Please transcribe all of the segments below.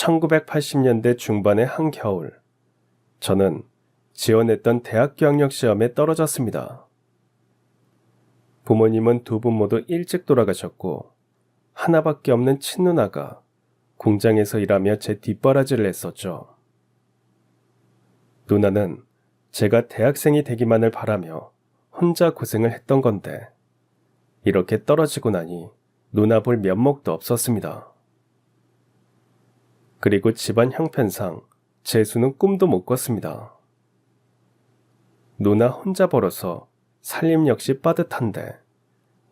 1980년대 중반의 한겨울, 저는 지원했던 대학교 학력 시험에 떨어졌습니다. 부모님은 두 분 모두 일찍 돌아가셨고 하나밖에 없는 친누나가 공장에서 일하며 제 뒷바라지를 했었죠. 누나는 제가 대학생이 되기만을 바라며 혼자 고생을 했던 건데 이렇게 떨어지고 나니 누나 볼 면목도 없었습니다. 그리고 집안 형편상 재수는 꿈도 못 꿨습니다. 누나 혼자 벌어서 살림 역시 빠듯한데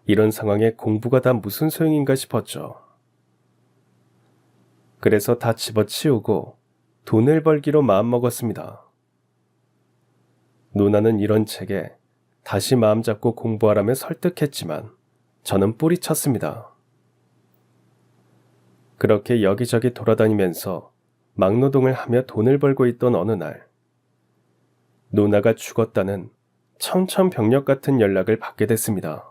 이런 상황에 공부가 다 무슨 소용인가 싶었죠. 그래서 다 집어치우고 돈을 벌기로 마음먹었습니다. 누나는 이런 책에 다시 마음 잡고 공부하라며 설득했지만 저는 뿌리쳤습니다. 그렇게 여기저기 돌아다니면서 막노동을 하며 돈을 벌고 있던 어느 날, 누나가 죽었다는 청천벽력 같은 연락을 받게 됐습니다.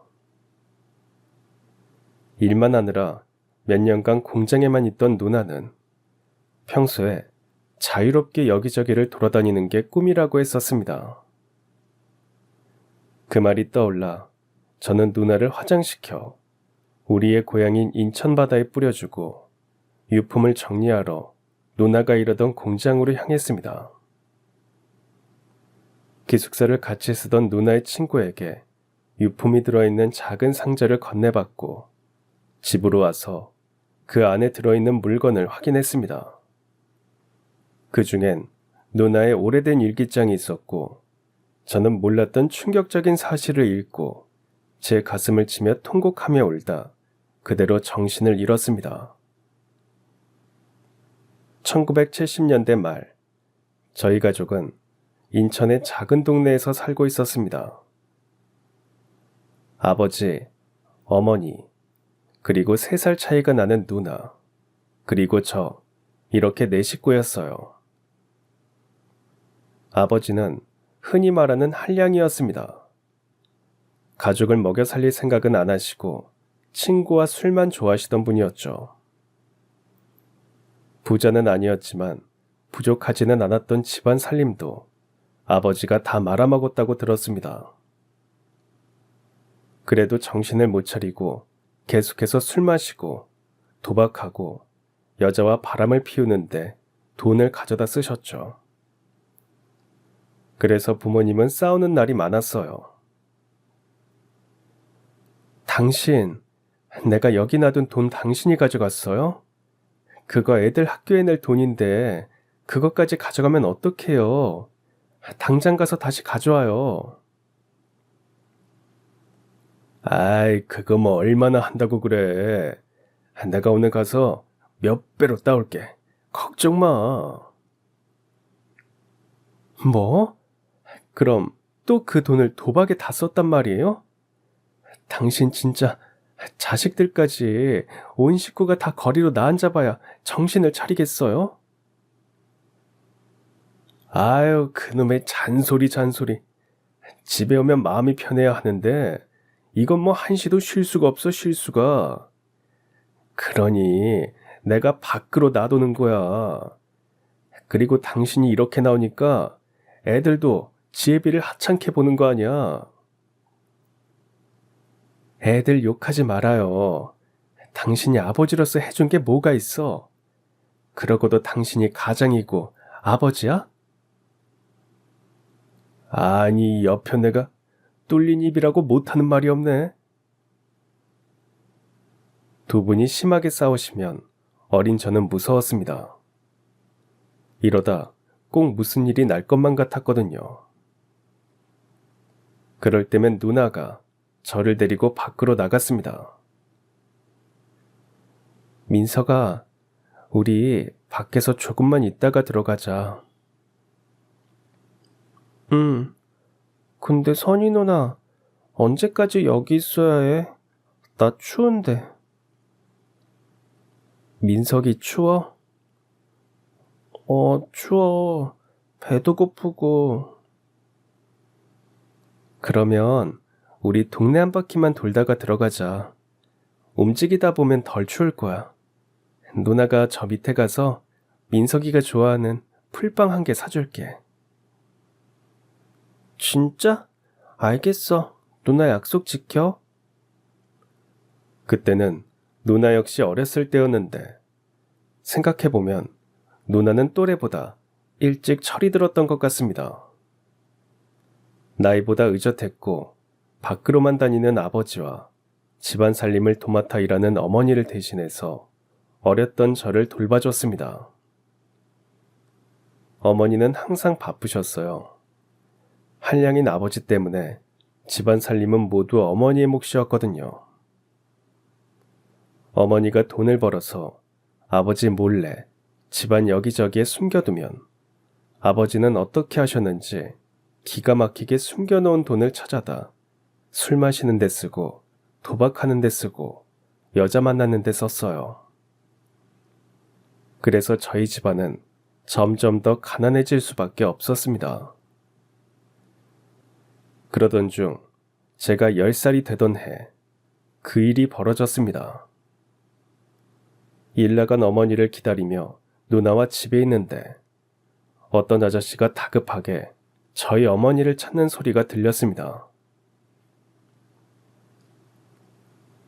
일만 하느라 몇 년간 공장에만 있던 누나는 평소에 자유롭게 여기저기를 돌아다니는 게 꿈이라고 했었습니다. 그 말이 떠올라 저는 누나를 화장시켜 우리의 고향인 인천 바다에 뿌려주고 유품을 정리하러 누나가 일하던 공장으로 향했습니다. 기숙사를 같이 쓰던 누나의 친구에게 유품이 들어있는 작은 상자를 건네받고 집으로 와서 그 안에 들어있는 물건을 확인했습니다. 그 중엔 누나의 오래된 일기장이 있었고 저는 몰랐던 충격적인 사실을 읽고 제 가슴을 치며 통곡하며 울다 그대로 정신을 잃었습니다. 1970년대 말, 저희 가족은 인천의 작은 동네에서 살고 있었습니다. 아버지, 어머니, 그리고 3살 차이가 나는 누나, 그리고 저, 이렇게 4식구였어요. 아버지는 흔히 말하는 한량이었습니다. 가족을 먹여 살릴 생각은 안 하시고 친구와 술만 좋아하시던 분이었죠. 부자는 아니었지만 부족하지는 않았던 집안 살림도 아버지가 다 말아먹었다고 들었습니다. 그래도 정신을 못 차리고 계속해서 술 마시고 도박하고 여자와 바람을 피우는데 돈을 가져다 쓰셨죠. 그래서 부모님은 싸우는 날이 많았어요. 당신, 내가 여기 놔둔 돈 당신이 가져갔어요? 그거 애들 학교에 낼 돈인데 그것까지 가져가면 어떡해요? 당장 가서 다시 가져와요. 아이, 그거 뭐 얼마나 한다고 그래. 내가 오늘 가서 몇 배로 따올게. 걱정 마. 뭐? 그럼 또 그 돈을 도박에 다 썼단 말이에요? 당신 진짜 자식들까지 온 식구가 다 거리로 나앉아봐야 정신을 차리겠어요? 아유, 그놈의 잔소리. 집에 오면 마음이 편해야 하는데 이건 뭐 한시도 쉴 수가 없어, 쉴 수가. 그러니 내가 밖으로 놔두는 거야. 그리고 당신이 이렇게 나오니까 애들도 지혜비를 하찮게 보는 거 아니야. 애들 욕하지 말아요. 당신이 아버지로서 해준 게 뭐가 있어? 그러고도 당신이 가장이고 아버지야? 아니, 옆에 내가 뚫린 입이라고 못하는 말이 없네. 두 분이 심하게 싸우시면 어린 저는 무서웠습니다. 이러다 꼭 무슨 일이 날 것만 같았거든요. 그럴 때면 누나가 저를 데리고 밖으로 나갔습니다. 민서가, 우리 밖에서 조금만 있다가 들어가자. 근데 선희 누나, 언제까지 여기 있어야 해? 나 추운데. 민석이 추워? 추워. 배도 고프고. 그러면 우리 동네 한 바퀴만 돌다가 들어가자. 움직이다 보면 덜 추울 거야. 누나가 저 밑에 가서 민석이가 좋아하는 풀빵 한 개 사줄게. 진짜? 알겠어. 누나 약속 지켜. 그때는 누나 역시 어렸을 때였는데 생각해보면 누나는 또래보다 일찍 철이 들었던 것 같습니다. 나이보다 의젓했고 밖으로만 다니는 아버지와 집안 살림을 도맡아 일하는 어머니를 대신해서 어렸던 저를 돌봐줬습니다. 어머니는 항상 바쁘셨어요. 한량인 아버지 때문에 집안 살림은 모두 어머니의 몫이었거든요. 어머니가 돈을 벌어서 아버지 몰래 집안 여기저기에 숨겨두면 아버지는 어떻게 하셨는지 기가 막히게 숨겨놓은 돈을 찾아다 술 마시는 데 쓰고 도박하는 데 쓰고 여자 만나는 데 썼어요. 그래서 저희 집안은 점점 더 가난해질 수밖에 없었습니다. 그러던 중 제가 10살이 되던 해 그 일이 벌어졌습니다. 일 나간 어머니를 기다리며 누나와 집에 있는데 어떤 아저씨가 다급하게 저희 어머니를 찾는 소리가 들렸습니다.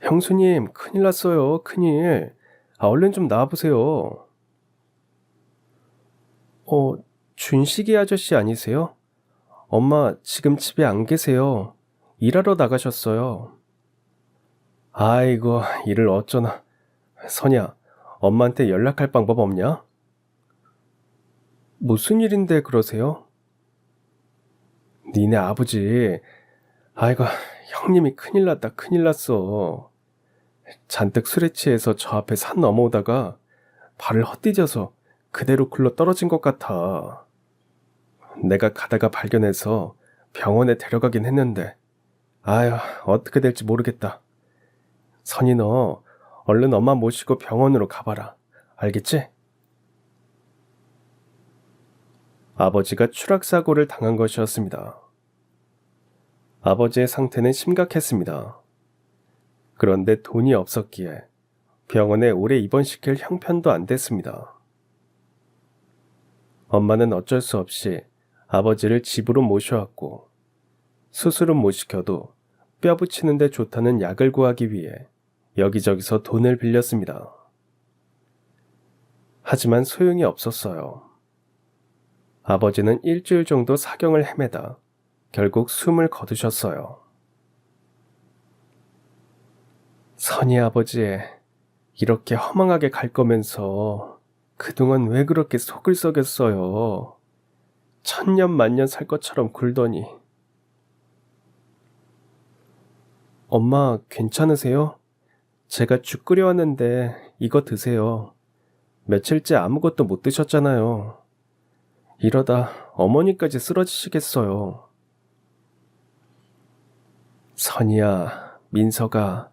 형수님, 큰일 났어요. 큰일. 얼른 좀 나와보세요. 준식이 아저씨 아니세요? 엄마 지금 집에 안 계세요. 일하러 나가셨어요. 아이고, 일을 어쩌나. 선이야, 엄마한테 연락할 방법 없냐? 무슨 일인데 그러세요? 니네 아버지, 아이고, 형님이 큰일 났다, 큰일 났어. 잔뜩 술에 취해서 저 앞에 산 넘어오다가 발을 헛디뎌서 그대로 굴러 떨어진 것 같아. 내가 가다가 발견해서 병원에 데려가긴 했는데, 아휴, 어떻게 될지 모르겠다. 선이 너 얼른 엄마 모시고 병원으로 가봐라. 알겠지? 아버지가 추락사고를 당한 것이었습니다. 아버지의 상태는 심각했습니다. 그런데 돈이 없었기에 병원에 오래 입원시킬 형편도 안 됐습니다. 엄마는 어쩔 수 없이 아버지를 집으로 모셔왔고 수술은 못 시켜도 뼈 붙이는 데 좋다는 약을 구하기 위해 여기저기서 돈을 빌렸습니다. 하지만 소용이 없었어요. 아버지는 일주일 정도 사경을 헤매다 결국 숨을 거두셨어요. 선희 아버지, 이렇게 허망하게 갈 거면서 그동안 왜 그렇게 속을 썩였어요. 천년 만년 살 것처럼 굴더니. 엄마 괜찮으세요? 제가 죽 끓여왔는데 이거 드세요. 며칠째 아무것도 못 드셨잖아요. 이러다 어머니까지 쓰러지시겠어요. 선이야, 민서가,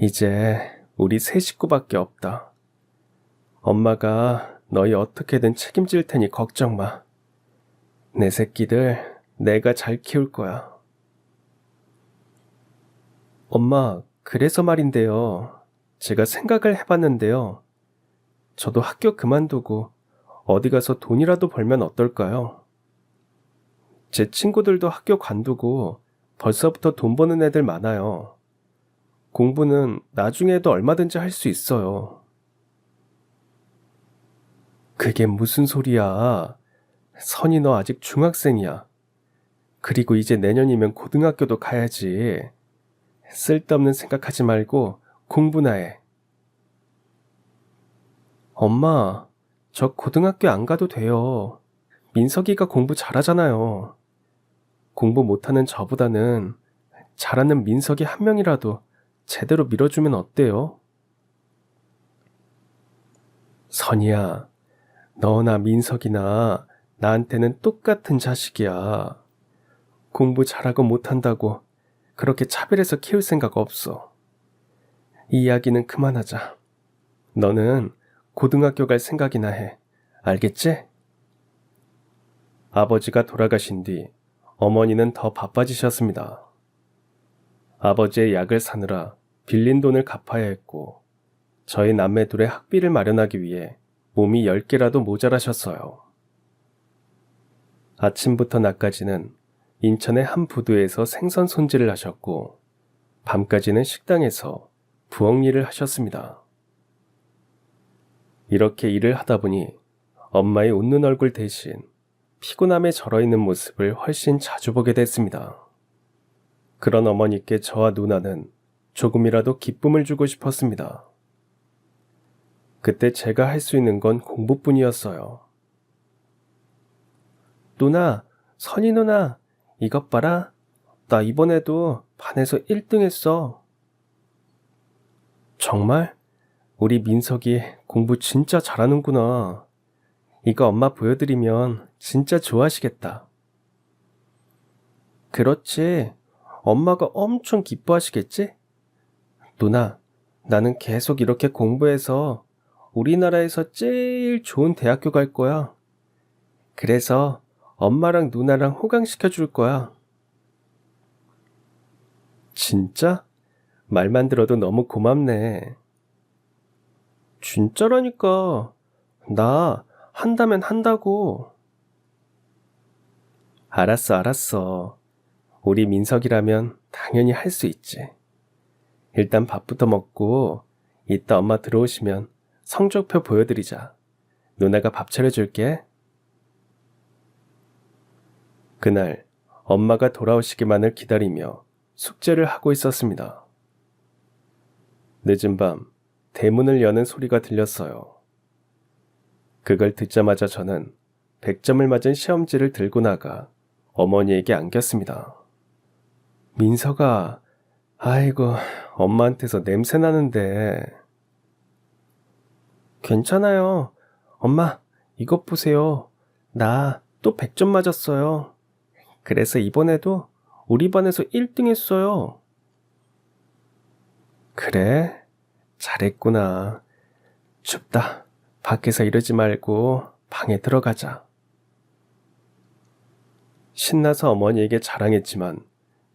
이제 우리 세 식구밖에 없다. 엄마가 너희 어떻게든 책임질 테니 걱정 마. 내 새끼들 내가 잘 키울 거야. 엄마, 그래서 말인데요. 제가 생각을 해봤는데요. 저도 학교 그만두고 어디 가서 돈이라도 벌면 어떨까요? 제 친구들도 학교 관두고 벌써부터 돈 버는 애들 많아요. 공부는 나중에도 얼마든지 할 수 있어요. 그게 무슨 소리야. 선이 너 아직 중학생이야. 그리고 이제 내년이면 고등학교도 가야지. 쓸데없는 생각하지 말고 공부나 해. 엄마, 저 고등학교 안 가도 돼요. 민석이가 공부 잘하잖아요. 공부 못하는 저보다는 잘하는 민석이 한 명이라도 제대로 밀어주면 어때요? 선이야, 너나 민석이나 나한테는 똑같은 자식이야. 공부 잘하고 못한다고 그렇게 차별해서 키울 생각 없어. 이 이야기는 그만하자. 너는 고등학교 갈 생각이나 해. 알겠지? 아버지가 돌아가신 뒤 어머니는 더 바빠지셨습니다. 아버지의 약을 사느라 빌린 돈을 갚아야 했고 저희 남매 둘의 학비를 마련하기 위해 몸이 10개라도 모자라셨어요. 아침부터 낮까지는 인천의 한 부두에서 생선 손질을 하셨고 밤까지는 식당에서 부엌 일을 하셨습니다. 이렇게 일을 하다 보니 엄마의 웃는 얼굴 대신 피곤함에 절어있는 모습을 훨씬 자주 보게 됐습니다. 그런 어머니께 저와 누나는 조금이라도 기쁨을 주고 싶었습니다. 그때 제가 할 수 있는 건 공부뿐이었어요. 누나, 선희 누나, 이것 봐라. 나 이번에도 반에서 1등 했어. 정말? 우리 민석이 공부 진짜 잘하는구나. 이거 엄마 보여드리면 진짜 좋아하시겠다. 그렇지. 엄마가 엄청 기뻐하시겠지? 누나, 나는 계속 이렇게 공부해서 우리나라에서 제일 좋은 대학교 갈 거야. 그래서 엄마랑 누나랑 호강시켜 줄 거야. 진짜? 말만 들어도 너무 고맙네. 진짜라니까. 나 한다면 한다고. 알았어. 우리 민석이라면 당연히 할 수 있지. 일단 밥부터 먹고 이따 엄마 들어오시면 성적표 보여드리자. 누나가 밥 차려줄게. 그날 엄마가 돌아오시기만을 기다리며 숙제를 하고 있었습니다. 늦은 밤 대문을 여는 소리가 들렸어요. 그걸 듣자마자 저는 100점을 맞은 시험지를 들고 나가 어머니에게 안겼습니다. 민석아, 아이고, 엄마한테서 냄새 나는데. 괜찮아요. 엄마, 이것 보세요. 나 또 100점 맞았어요. 그래서 이번에도 우리 반에서 1등 했어요. 그래? 잘했구나. 춥다. 밖에서 이러지 말고 방에 들어가자. 신나서 어머니에게 자랑했지만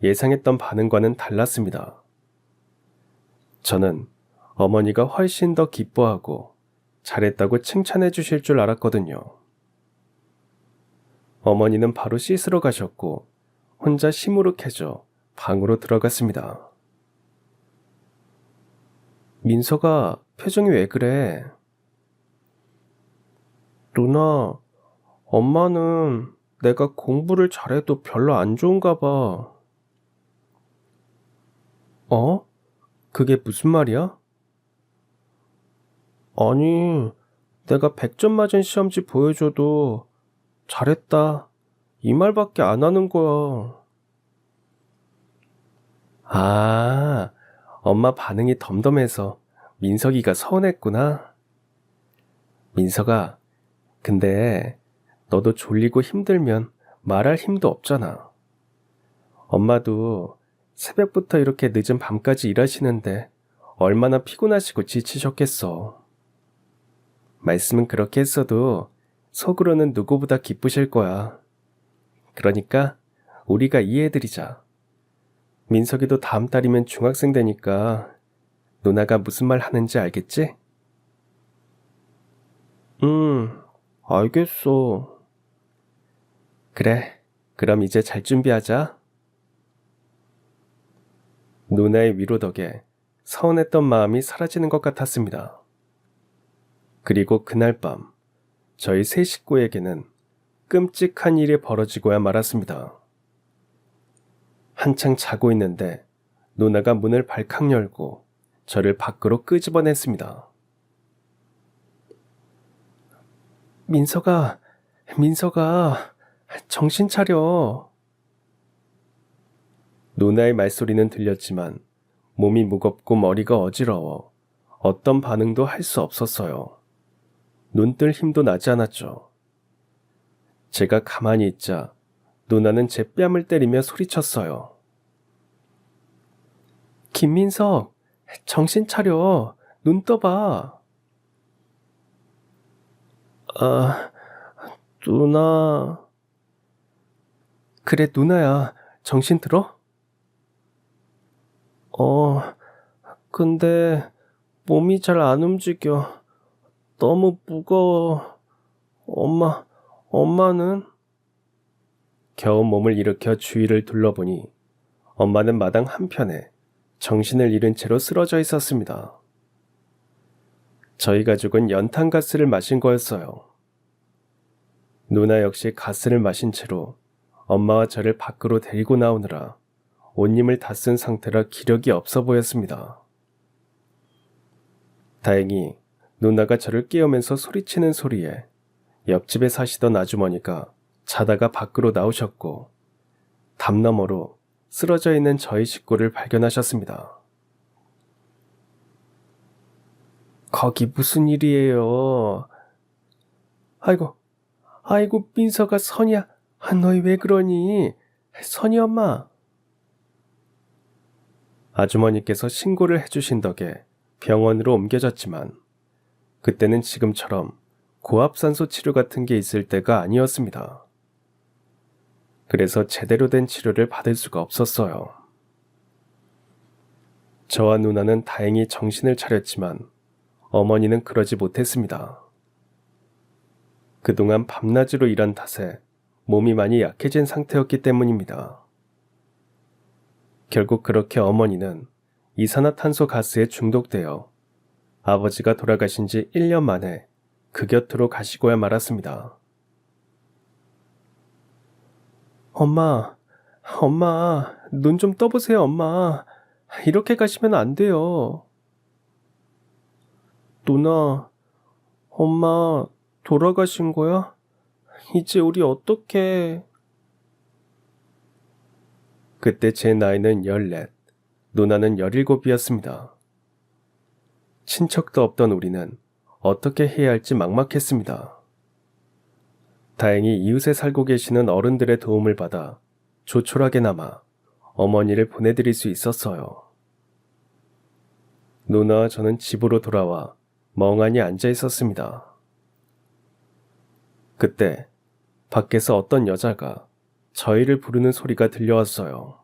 예상했던 반응과는 달랐습니다. 저는 어머니가 훨씬 더 기뻐하고 잘했다고 칭찬해 주실 줄 알았거든요. 어머니는 바로 씻으러 가셨고 혼자 시무룩해져 방으로 들어갔습니다. 민서가 표정이 왜 그래? 누나, 엄마는 내가 공부를 잘해도 별로 안 좋은가 봐. 어? 그게 무슨 말이야? 아니, 내가 100점 맞은 시험지 보여줘도 잘했다. 이 말밖에 안 하는 거야. 아, 엄마 반응이 덤덤해서 민석이가 서운했구나. 민석아, 근데 너도 졸리고 힘들면 말할 힘도 없잖아. 엄마도 새벽부터 이렇게 늦은 밤까지 일하시는데 얼마나 피곤하시고 지치셨겠어. 말씀은 그렇게 했어도 속으로는 누구보다 기쁘실 거야. 그러니까 우리가 이해해드리자. 민석이도 다음 달이면 중학생 되니까 누나가 무슨 말 하는지 알겠지? 알겠어. 그래, 그럼 이제 잘 준비하자. 누나의 위로 덕에 서운했던 마음이 사라지는 것 같았습니다. 그리고 그날 밤, 저희 세 식구에게는 끔찍한 일이 벌어지고야 말았습니다. 한창 자고 있는데 누나가 문을 발칵 열고 저를 밖으로 끄집어냈습니다. 민석아, 정신 차려. 누나의 말소리는 들렸지만 몸이 무겁고 머리가 어지러워 어떤 반응도 할 수 없었어요. 눈뜰 힘도 나지 않았죠. 제가 가만히 있자 누나는 제 뺨을 때리며 소리쳤어요. 김민석, 정신 차려. 눈 떠봐. 아, 누나. 그래, 누나야. 정신 들어? 근데 몸이 잘 안 움직여. 너무 무거워. 엄마는? 겨우 몸을 일으켜 주위를 둘러보니 엄마는 마당 한편에 정신을 잃은 채로 쓰러져 있었습니다. 저희 가족은 연탄가스를 마신 거였어요. 누나 역시 가스를 마신 채로 엄마와 저를 밖으로 데리고 나오느라 옷 힘을 다 쓴 상태라 기력이 없어 보였습니다. 다행히 누나가 저를 깨우면서 소리치는 소리에 옆집에 사시던 아주머니가 자다가 밖으로 나오셨고 담 너머로 쓰러져 있는 저희 식구를 발견하셨습니다. 거기 무슨 일이에요? 아이고, 민서가 선이야. 너희 왜 그러니? 선이 엄마. 아주머니께서 신고를 해주신 덕에 병원으로 옮겨졌지만 그때는 지금처럼 고압산소 치료 같은 게 있을 때가 아니었습니다. 그래서 제대로 된 치료를 받을 수가 없었어요. 저와 누나는 다행히 정신을 차렸지만 어머니는 그러지 못했습니다. 그동안 밤낮으로 일한 탓에 몸이 많이 약해진 상태였기 때문입니다. 결국 그렇게 어머니는 이산화탄소 가스에 중독되어 아버지가 돌아가신 지 1년 만에 그 곁으로 가시고야 말았습니다. 엄마, 눈 좀 떠보세요, 엄마. 이렇게 가시면 안 돼요. 누나, 엄마 돌아가신 거야? 이제 우리 어떡해. 그때 제 나이는 14, 누나는 17이었습니다. 친척도 없던 우리는 어떻게 해야 할지 막막했습니다. 다행히 이웃에 살고 계시는 어른들의 도움을 받아 조촐하게나마 어머니를 보내드릴 수 있었어요. 누나와 저는 집으로 돌아와 멍하니 앉아 있었습니다. 그때 밖에서 어떤 여자가 저희를 부르는 소리가 들려왔어요.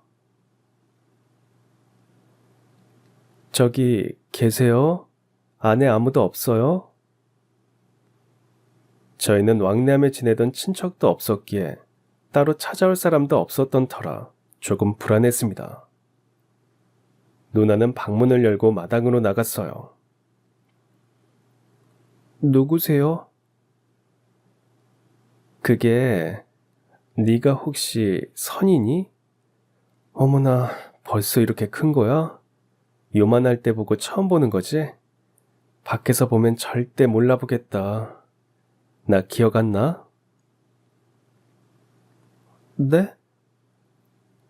저기 계세요? 안에 아무도 없어요? 저희는 왕래함에 지내던 친척도 없었기에 따로 찾아올 사람도 없었던 터라 조금 불안했습니다. 누나는 방문을 열고 마당으로 나갔어요. 누구세요? 그게 네가 혹시 선이니? 어머나, 벌써 이렇게 큰 거야? 요만할 때 보고 처음 보는 거지? 밖에서 보면 절대 몰라보겠다. 나 기억 안 나? 네?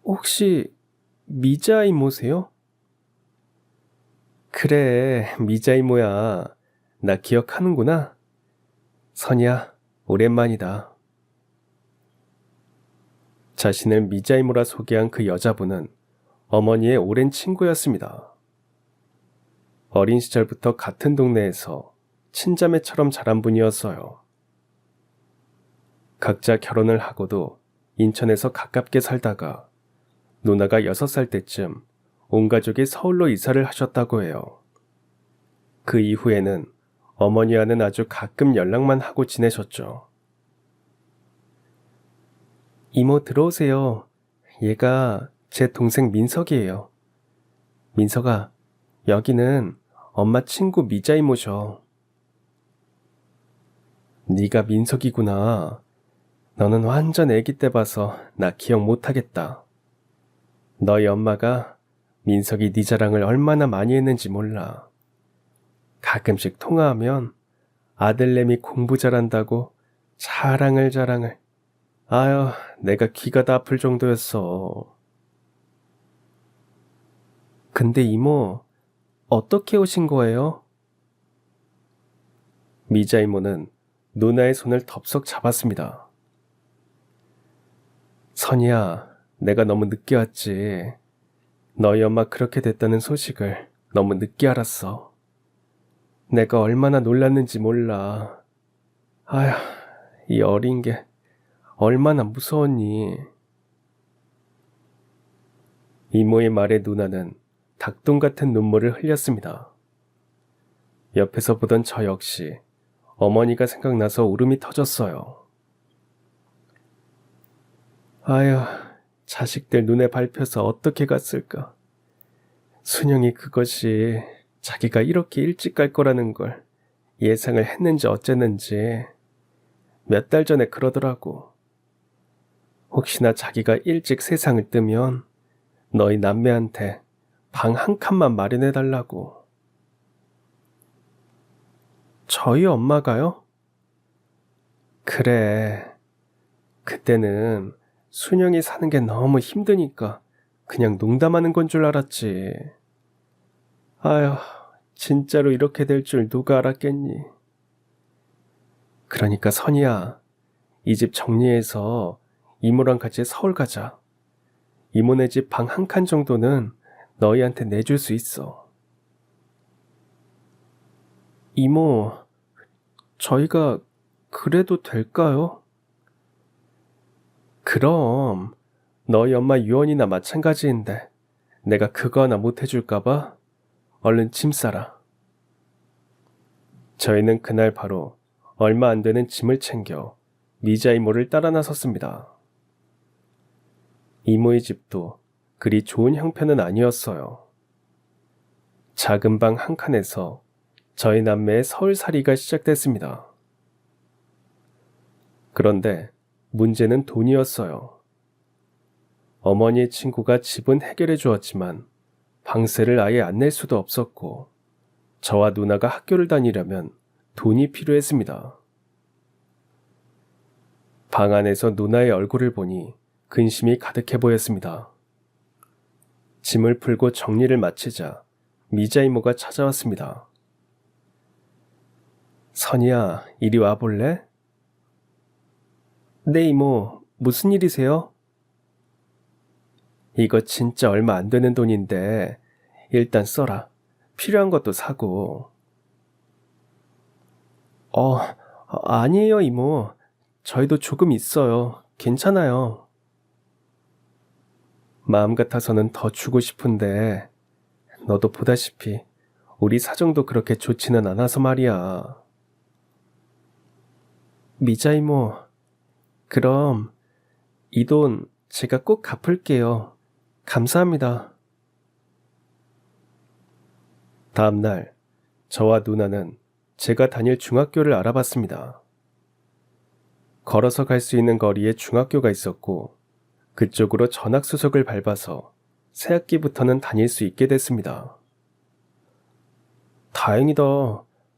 혹시 미자 이모세요? 그래, 미자 이모야. 나 기억하는구나. 선이야, 오랜만이다. 자신을 미자 이모라 소개한 그 여자분은 어머니의 오랜 친구였습니다. 어린 시절부터 같은 동네에서 친자매처럼 자란 분이었어요. 각자 결혼을 하고도 인천에서 가깝게 살다가 누나가 6살 때쯤 온 가족이 서울로 이사를 하셨다고 해요. 그 이후에는 어머니와는 아주 가끔 연락만 하고 지내셨죠. 이모 들어오세요. 얘가 제 동생 민석이에요. 민석아, 여기는 엄마 친구 미자 이모셔. 네가 민석이구나. 너는 완전 애기 때 봐서 나 기억 못하겠다. 너희 엄마가 민석이 네 자랑을 얼마나 많이 했는지 몰라. 가끔씩 통화하면 아들내미 공부 잘한다고 자랑을. 아유, 내가 귀가 다 아플 정도였어. 근데 이모, 어떻게 오신 거예요? 미자 이모는 누나의 손을 덥석 잡았습니다. 선이야, 내가 너무 늦게 왔지. 너희 엄마 그렇게 됐다는 소식을 너무 늦게 알았어. 내가 얼마나 놀랐는지 몰라. 아휴, 이 어린 게 얼마나 무서웠니. 이모의 말에 누나는 닭똥 같은 눈물을 흘렸습니다. 옆에서 보던 저 역시 어머니가 생각나서 울음이 터졌어요. 아휴, 자식들 눈에 밟혀서 어떻게 갔을까. 순영이 그것이 자기가 이렇게 일찍 갈 거라는 걸 예상을 했는지 어쨌는지 몇 달 전에 그러더라고. 혹시나 자기가 일찍 세상을 뜨면 너희 남매한테 방 한 칸만 마련해달라고. 저희 엄마가요? 그래. 그때는 순영이 사는 게 너무 힘드니까 그냥 농담하는 건 줄 알았지. 아휴, 진짜로 이렇게 될 줄 누가 알았겠니? 그러니까 선이야, 이 집 정리해서 이모랑 같이 서울 가자. 이모네 집 방 한 칸 정도는 너희한테 내줄 수 있어. 이모, 저희가 그래도 될까요? 그럼 너희 엄마 유언이나 마찬가지인데 내가 그거 하나 못 해줄까봐 얼른 짐 싸라. 저희는 그날 바로 얼마 안 되는 짐을 챙겨 미자 이모를 따라 나섰습니다. 이모의 집도 그리 좋은 형편은 아니었어요. 작은 방 한 칸에서 저희 남매의 서울살이가 시작됐습니다. 그런데 문제는 돈이었어요. 어머니의 친구가 집은 해결해 주었지만 방세를 아예 안 낼 수도 없었고 저와 누나가 학교를 다니려면 돈이 필요했습니다. 방 안에서 누나의 얼굴을 보니 근심이 가득해 보였습니다. 짐을 풀고 정리를 마치자 미자 이모가 찾아왔습니다. 선이야, 이리 와볼래? 네, 이모. 무슨 일이세요? 이거 진짜 얼마 안 되는 돈인데 일단 써라. 필요한 것도 사고. 아니에요, 이모. 저희도 조금 있어요. 괜찮아요. 마음 같아서는 더 주고 싶은데 너도 보다시피 우리 사정도 그렇게 좋지는 않아서 말이야. 미자 이모, 그럼 이 돈 제가 꼭 갚을게요. 감사합니다. 다음 날 저와 누나는 제가 다닐 중학교를 알아봤습니다. 걸어서 갈 수 있는 거리에 중학교가 있었고 그쪽으로 전학수석을 밟아서 새학기부터는 다닐 수 있게 됐습니다. 다행이다.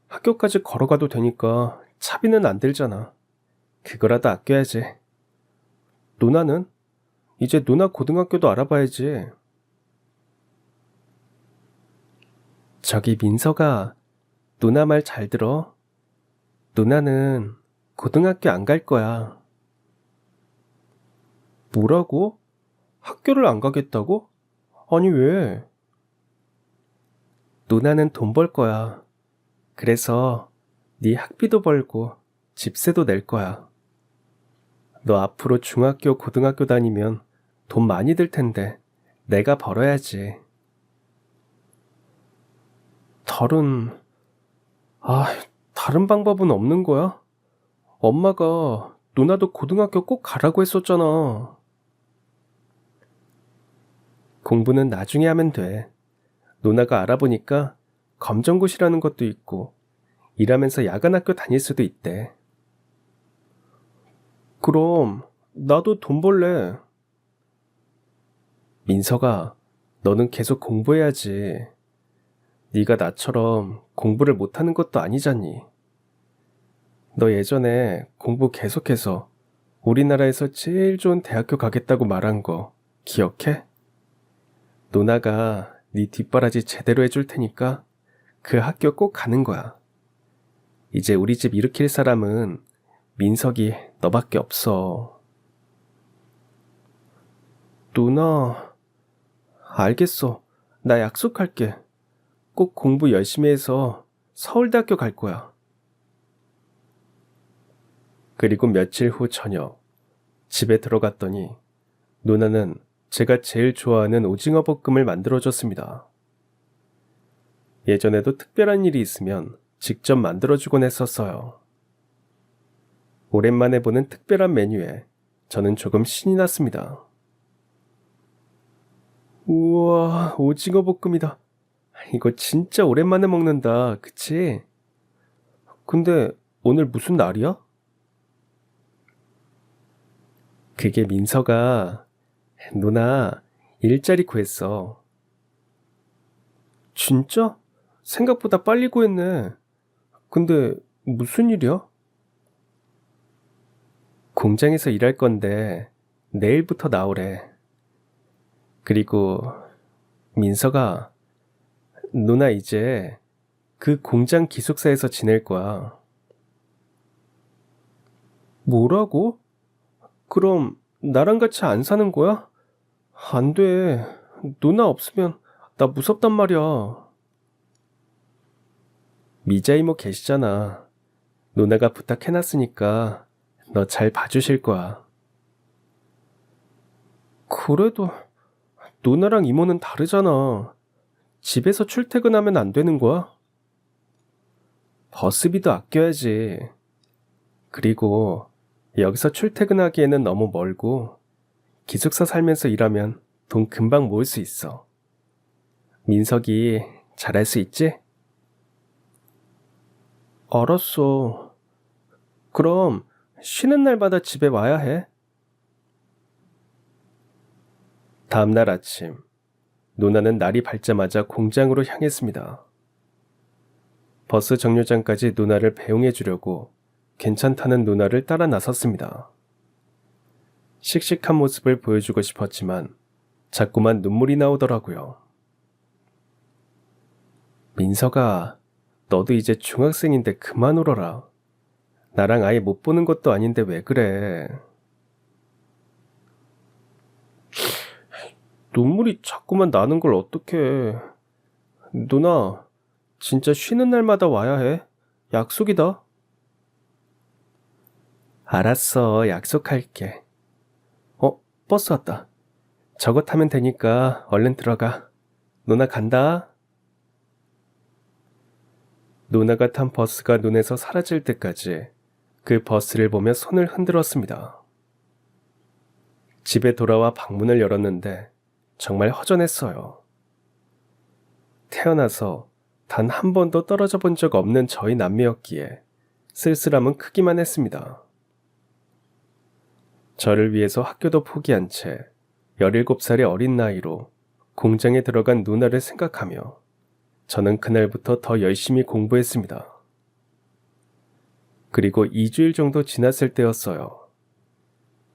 학교까지 걸어가도 되니까 차비는 안 들잖아. 그거라도 아껴야지. 누나는? 이제 누나 고등학교도 알아봐야지. 저기 민서가, 누나 말 잘 들어. 누나는 고등학교 안 갈 거야. 뭐라고? 학교를 안 가겠다고? 아니 왜? 누나는 돈 벌 거야. 그래서 네 학비도 벌고 집세도 낼 거야. 너 앞으로 중학교, 고등학교 다니면 돈 많이 들 텐데 내가 벌어야지. 다른 방법은 없는 거야? 엄마가 누나도 고등학교 꼭 가라고 했었잖아. 공부는 나중에 하면 돼. 누나가 알아보니까 검정고시라는 것도 있고 일하면서 야간학교 다닐 수도 있대. 그럼 나도 돈 벌래. 민서가, 너는 계속 공부해야지. 네가 나처럼 공부를 못하는 것도 아니잖니. 너 예전에 공부 계속해서 우리나라에서 제일 좋은 대학교 가겠다고 말한 거 기억해? 누나가 네 뒷바라지 제대로 해줄 테니까 그 학교 꼭 가는 거야. 이제 우리 집 일으킬 사람은 민석이 너밖에 없어. 누나, 알겠어. 나 약속할게. 꼭 공부 열심히 해서 서울대학교 갈 거야. 그리고 며칠 후 저녁, 집에 들어갔더니 누나는 제가 제일 좋아하는 오징어 볶음을 만들어줬습니다. 예전에도 특별한 일이 있으면 직접 만들어주곤 했었어요. 오랜만에 보는 특별한 메뉴에 저는 조금 신이 났습니다. 우와, 오징어 볶음이다. 이거 진짜 오랜만에 먹는다, 그치? 근데 오늘 무슨 날이야? 그게 민서가 누나 일자리 구했어. 진짜? 생각보다 빨리 구했네. 근데 무슨 일이야? 공장에서 일할 건데 내일부터 나오래. 그리고 민서가 누나 이제 그 공장 기숙사에서 지낼 거야. 뭐라고? 그럼 나랑 같이 안 사는 거야? 안 돼. 누나 없으면 나 무섭단 말이야. 미자 이모 계시잖아. 누나가 부탁해놨으니까 너 잘 봐주실 거야. 그래도 누나랑 이모는 다르잖아. 집에서 출퇴근하면 안 되는 거야? 버스비도 아껴야지. 그리고 여기서 출퇴근하기에는 너무 멀고 기숙사 살면서 일하면 돈 금방 모을 수 있어. 민석이 잘할 수 있지? 알았어. 그럼 쉬는 날마다 집에 와야 해. 다음 날 아침, 누나는 날이 밝자마자 공장으로 향했습니다. 버스 정류장까지 누나를 배웅해 주려고 괜찮다는 누나를 따라 나섰습니다. 씩씩한 모습을 보여주고 싶었지만 자꾸만 눈물이 나오더라고요. 민서가, 너도 이제 중학생인데 그만 울어라. 나랑 아예 못 보는 것도 아닌데 왜 그래? 눈물이 자꾸만 나는 걸 어떡해. 누나, 진짜 쉬는 날마다 와야 해. 약속이다. 알았어, 약속할게. 버스 왔다. 저거 타면 되니까 얼른 들어가. 누나 간다. 누나가 탄 버스가 눈에서 사라질 때까지 그 버스를 보며 손을 흔들었습니다. 집에 돌아와 방문을 열었는데 정말 허전했어요. 태어나서 단 한 번도 떨어져 본 적 없는 저희 남매였기에 쓸쓸함은 크기만 했습니다. 저를 위해서 학교도 포기한 채 17살의 어린 나이로 공장에 들어간 누나를 생각하며 저는 그날부터 더 열심히 공부했습니다. 그리고 2주일 정도 지났을 때였어요.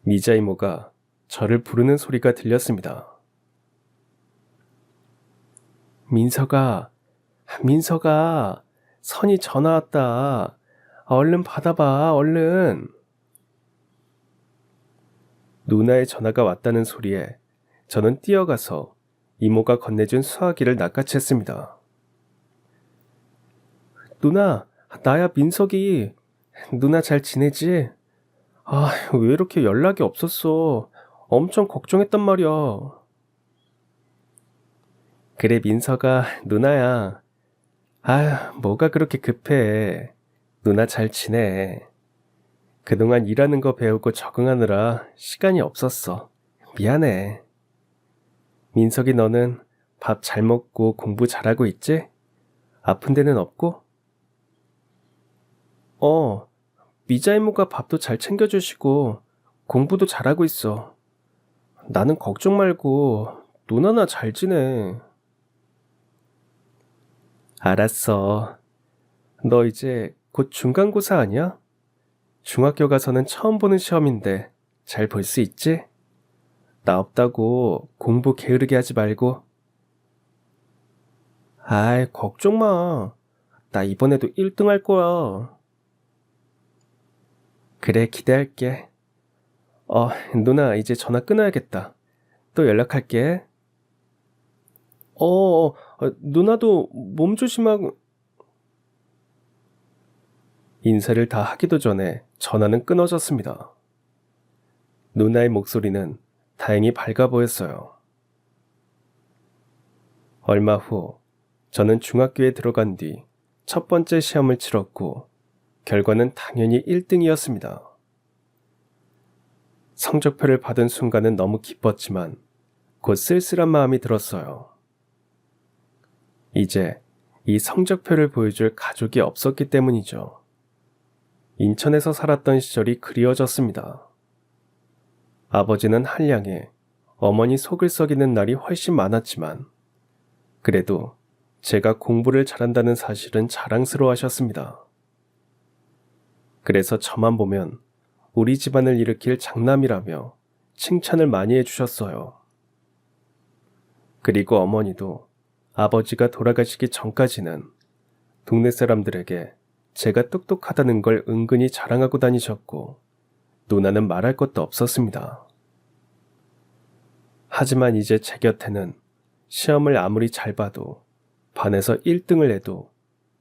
미자 이모가 저를 부르는 소리가 들렸습니다. 민서가, 선이 전화 왔다. 얼른 받아봐, 얼른. 누나의 전화가 왔다는 소리에 저는 뛰어가서 이모가 건네준 수화기를 낚아챘습니다. 누나, 나야 민석이. 누나 잘 지내지? 왜 이렇게 연락이 없었어? 엄청 걱정했단 말이야. 그래, 민서가 누나야. 뭐가 그렇게 급해. 누나 잘 지내. 그동안 일하는 거 배우고 적응하느라 시간이 없었어. 미안해. 민석이, 너는 밥 잘 먹고 공부 잘하고 있지? 아픈 데는 없고? 미자 이모가 밥도 잘 챙겨주시고 공부도 잘하고 있어. 나는 걱정 말고 누나나 잘 지내. 알았어. 너 이제 곧 중간고사 아니야? 중학교 가서는 처음 보는 시험인데 잘 볼 수 있지? 나 없다고 공부 게으르게 하지 말고. 걱정 마. 나 이번에도 1등 할 거야. 그래, 기대할게. 누나 이제 전화 끊어야겠다. 또 연락할게. 누나도 몸 조심하고. 인사를 다 하기도 전에 전화는 끊어졌습니다. 누나의 목소리는 다행히 밝아 보였어요. 얼마 후 저는 중학교에 들어간 뒤 첫 번째 시험을 치렀고 결과는 당연히 1등이었습니다. 성적표를 받은 순간은 너무 기뻤지만 곧 쓸쓸한 마음이 들었어요. 이제 이 성적표를 보여줄 가족이 없었기 때문이죠. 인천에서 살았던 시절이 그리워졌습니다. 아버지는 한량에 어머니 속을 썩이는 날이 훨씬 많았지만 그래도 제가 공부를 잘한다는 사실은 자랑스러워 하셨습니다. 그래서 저만 보면 우리 집안을 일으킬 장남이라며 칭찬을 많이 해주셨어요. 그리고 어머니도 아버지가 돌아가시기 전까지는 동네 사람들에게 제가 똑똑하다는 걸 은근히 자랑하고 다니셨고 누나는 말할 것도 없었습니다. 하지만 이제 제 곁에는 시험을 아무리 잘 봐도 반에서 1등을 해도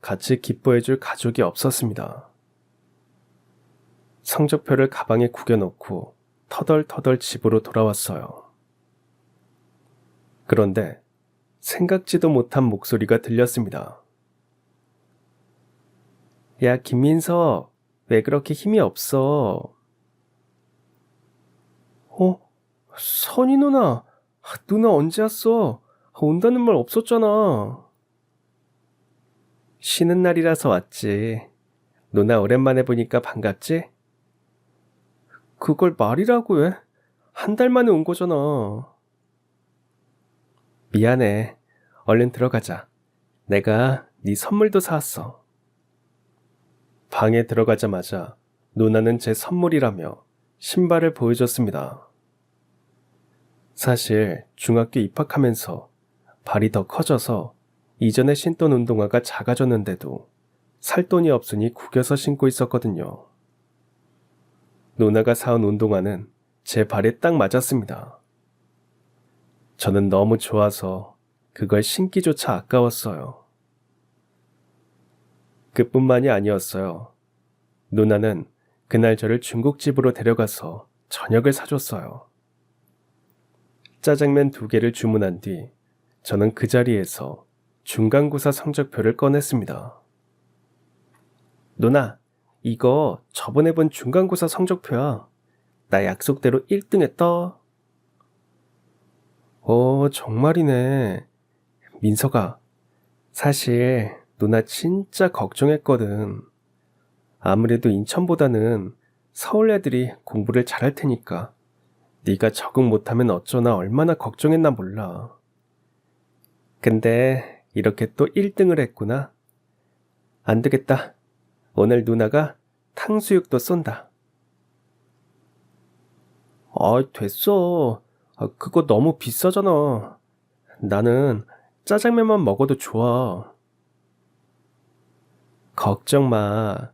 같이 기뻐해줄 가족이 없었습니다. 성적표를 가방에 구겨놓고 터덜터덜 집으로 돌아왔어요. 그런데 생각지도 못한 목소리가 들렸습니다. 야, 김민서, 왜 그렇게 힘이 없어? 선희 누나, 누나 언제 왔어? 온다는 말 없었잖아. 쉬는 날이라서 왔지. 누나 오랜만에 보니까 반갑지? 그걸 말이라고 해? 한 달 만에 온 거잖아. 미안해. 얼른 들어가자. 내가 네 선물도 사왔어. 방에 들어가자마자 누나는 제 선물이라며 신발을 보여줬습니다. 사실 중학교 입학하면서 발이 더 커져서 이전에 신던 운동화가 작아졌는데도 살 돈이 없으니 구겨서 신고 있었거든요. 누나가 사온 운동화는 제 발에 딱 맞았습니다. 저는 너무 좋아서 그걸 신기조차 아까웠어요. 그뿐만이 아니었어요. 누나는 그날 저를 중국집으로 데려가서 저녁을 사줬어요. 짜장면 2개를 주문한 뒤 저는 그 자리에서 중간고사 성적표를 꺼냈습니다. 누나, 이거 저번에 본 중간고사 성적표야. 나 약속대로 1등 했다. 정말이네. 민서가, 사실 누나 진짜 걱정했거든. 아무래도 인천보다는 서울 애들이 공부를 잘할 테니까 네가 적응 못하면 어쩌나 얼마나 걱정했나 몰라. 근데 이렇게 또 1등을 했구나. 안 되겠다. 오늘 누나가 탕수육도 쏜다. 됐어. 그거 너무 비싸잖아. 나는 짜장면만 먹어도 좋아. 걱정 마.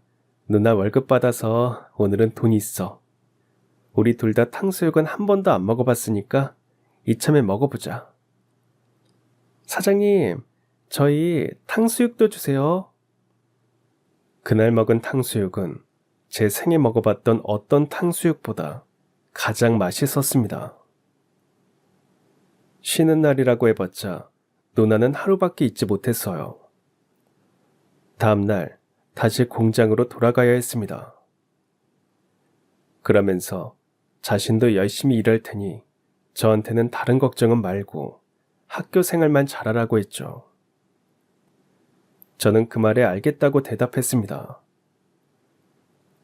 누나 월급 받아서 오늘은 돈 있어. 우리 둘 다 탕수육은 한 번도 안 먹어봤으니까 이참에 먹어보자. 사장님, 저희 탕수육도 주세요. 그날 먹은 탕수육은 제 생에 먹어봤던 어떤 탕수육보다 가장 맛있었습니다. 쉬는 날이라고 해봤자 누나는 하루밖에 있지 못했어요. 다음날 다시 공장으로 돌아가야 했습니다. 그러면서 자신도 열심히 일할 테니 저한테는 다른 걱정은 말고 학교 생활만 잘하라고 했죠. 저는 그 말에 알겠다고 대답했습니다.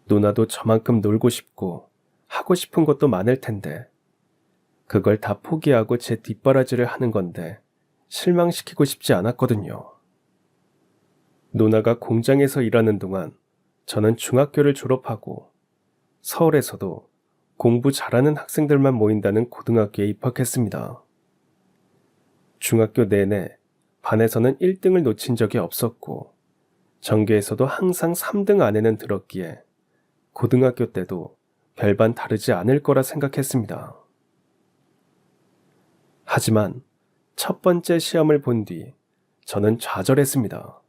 누나도 저만큼 놀고 싶고 하고 싶은 것도 많을 텐데 그걸 다 포기하고 제 뒷바라지를 하는 건데 실망시키고 싶지 않았거든요. 누나가 공장에서 일하는 동안 저는 중학교를 졸업하고 서울에서도 공부 잘하는 학생들만 모인다는 고등학교에 입학했습니다. 중학교 내내 반에서는 1등을 놓친 적이 없었고 전교에서도 항상 3등 안에는 들었기에 고등학교 때도 별반 다르지 않을 거라 생각했습니다. 하지만 첫 번째 시험을 본 뒤 저는 좌절했습니다.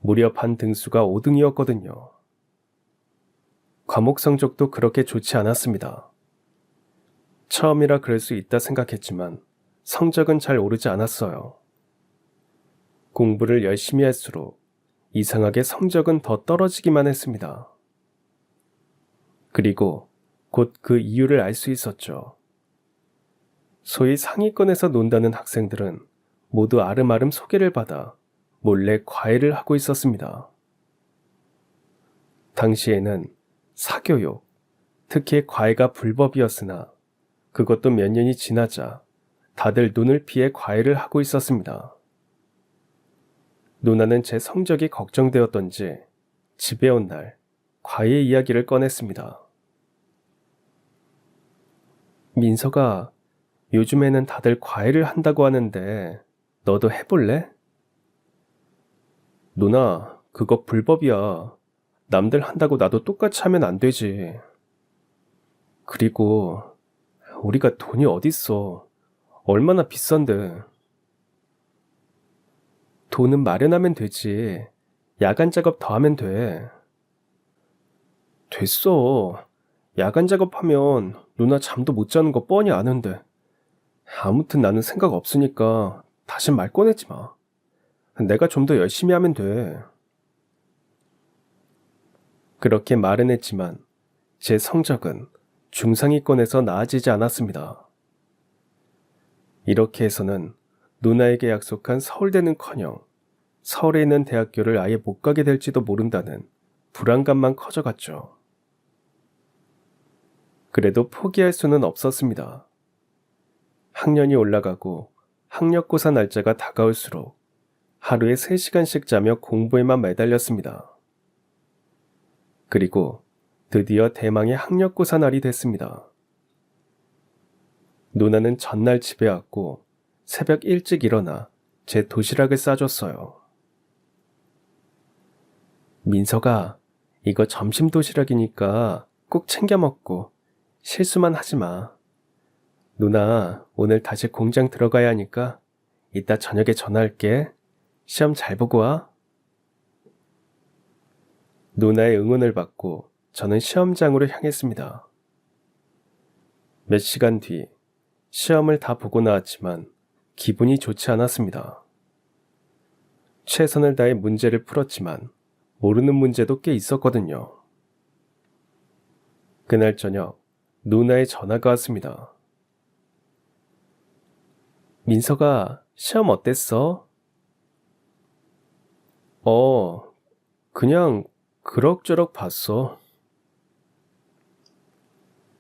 무려 반 등수가 5등이었거든요. 과목 성적도 그렇게 좋지 않았습니다. 처음이라 그럴 수 있다 생각했지만 성적은 잘 오르지 않았어요. 공부를 열심히 할수록 이상하게 성적은 더 떨어지기만 했습니다. 그리고 곧 그 이유를 알 수 있었죠. 소위 상위권에서 논다는 학생들은 모두 아름아름 소개를 받아 몰래 과외를 하고 있었습니다. 당시에는 사교육, 특히 과외가 불법이었으나 그것도 몇 년이 지나자 다들 눈을 피해 과외를 하고 있었습니다. 누나는 제 성적이 걱정되었던지 집에 온 날 과외 이야기를 꺼냈습니다. 민서가 요즘에는 다들 과외를 한다고 하는데 너도 해볼래? 누나, 그거 불법이야. 남들 한다고 나도 똑같이 하면 안 되지. 그리고 우리가 돈이 어딨어. 얼마나 비싼데. 돈은 마련하면 되지. 야간 작업 더 하면 돼. 됐어. 야간 작업하면 누나 잠도 못 자는 거 뻔히 아는데. 아무튼 나는 생각 없으니까 다신 말 꺼내지 마. 내가 좀 더 열심히 하면 돼. 그렇게 말은 했지만 제 성적은 중상위권에서 나아지지 않았습니다. 이렇게 해서는 누나에게 약속한 서울대는커녕 서울에 있는 대학교를 아예 못 가게 될지도 모른다는 불안감만 커져갔죠. 그래도 포기할 수는 없었습니다. 학년이 올라가고 학력고사 날짜가 다가올수록 하루에 3시간씩 자며 공부에만 매달렸습니다. 그리고 드디어 대망의 학력고사 날이 됐습니다. 누나는 전날 집에 왔고 새벽 일찍 일어나 제 도시락을 싸줬어요. 민서가 이거 점심 도시락이니까 꼭 챙겨 먹고 실수만 하지 마. 누나 오늘 다시 공장 들어가야 하니까 이따 저녁에 전화할게. 시험 잘 보고 와. 누나의 응원을 받고 저는 시험장으로 향했습니다. 몇 시간 뒤 시험을 다 보고 나왔지만 기분이 좋지 않았습니다. 최선을 다해 문제를 풀었지만 모르는 문제도 꽤 있었거든요. 그날 저녁 누나의 전화가 왔습니다. 민서가 시험 어땠어? 그냥 그럭저럭 봤어.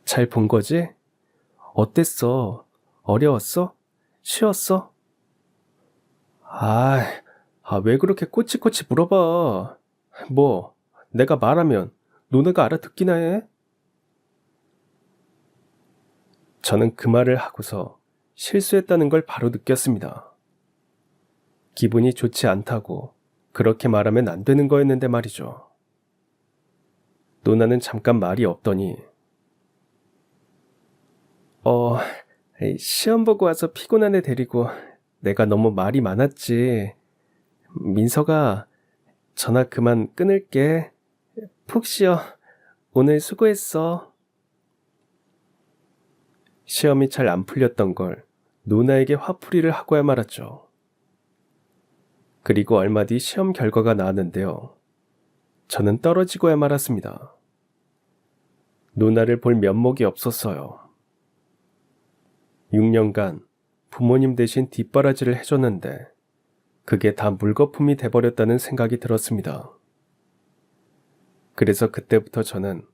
잘 본 거지? 어땠어? 어려웠어? 쉬웠어? 왜 그렇게 꼬치꼬치 물어봐. 뭐, 내가 말하면 누나가 알아듣기나 해? 저는 그 말을 하고서 실수했다는 걸 바로 느꼈습니다. 기분이 좋지 않다고 그렇게 말하면 안 되는 거였는데 말이죠. 누나는 잠깐 말이 없더니 시험 보고 와서 피곤한 애 데리고 내가 너무 말이 많았지. 민서가 전화 그만 끊을게. 푹 쉬어. 오늘 수고했어. 시험이 잘 안 풀렸던 걸 누나에게 화풀이를 하고야 말았죠. 그리고 얼마 뒤 시험 결과가 나왔는데요. 저는 떨어지고야 말았습니다. 누나를 볼 면목이 없었어요. 6년간 부모님 대신 뒷바라지를 해줬는데 그게 다 물거품이 돼버렸다는 생각이 들었습니다. 그래서 그때부터 저는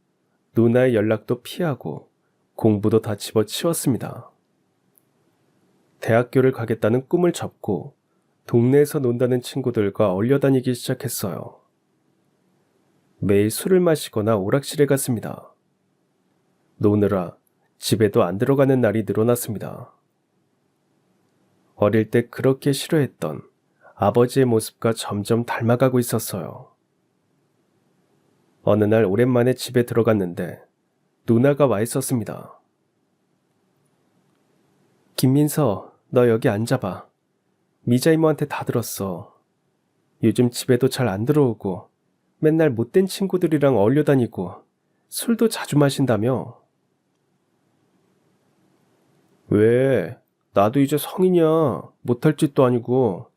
누나의 연락도 피하고 공부도 다 집어치웠습니다. 대학교를 가겠다는 꿈을 접고 동네에서 논다는 친구들과 어울려 다니기 시작했어요. 매일 술을 마시거나 오락실에 갔습니다. 노느라 집에도 안 들어가는 날이 늘어났습니다. 어릴 때 그렇게 싫어했던 아버지의 모습과 점점 닮아가고 있었어요. 어느 날 오랜만에 집에 들어갔는데 누나가 와 있었습니다. 김민서, 너 여기 앉아봐. 미자 이모한테 다 들었어. 요즘 집에도 잘 안 들어오고 맨날 못된 친구들이랑 어울려 다니고 술도 자주 마신다며. 왜? 나도 이제 성인이야. 못할 짓도 아니고.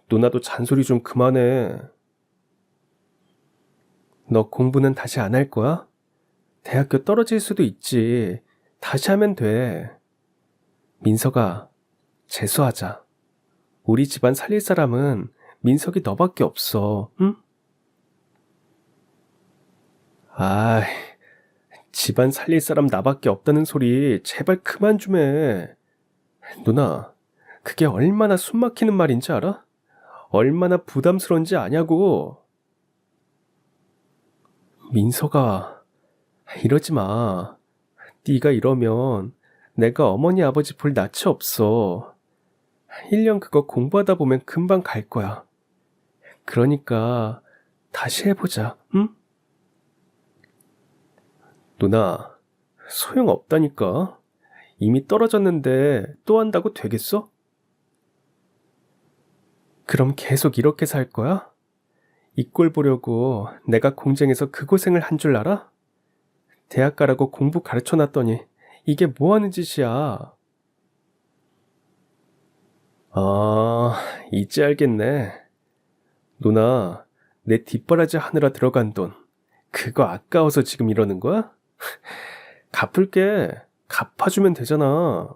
누나도 잔소리 좀 그만해. 너 공부는 다시 안 할 거야? 대학교 떨어질 수도 있지. 다시 하면 돼. 민석아, 재수하자. 우리 집안 살릴 사람은 민석이 너밖에 없어, 응? 아이, 집안 살릴 사람 나밖에 없다는 소리 제발 그만 좀 해. 누나, 그게 얼마나 숨막히는 말인지 알아? 얼마나 부담스러운지 아냐고. 민석아, 이러지 마. 네가 이러면 내가 어머니 아버지 볼 낯이 없어. 1년 그거 공부하다 보면 금방 갈 거야. 그러니까 다시 해보자, 응? 누나, 소용없다니까. 이미 떨어졌는데 또 한다고 되겠어? 그럼 계속 이렇게 살 거야? 이 꼴 보려고 내가 공장에서 그 고생을 한 줄 알아? 대학 가라고 공부 가르쳐 놨더니 이게 뭐 하는 짓이야? 아, 이제 알겠네. 누나, 내 뒷바라지 하느라 들어간 돈, 그거 아까워서 지금 이러는 거야? 갚을게. 갚아주면 되잖아.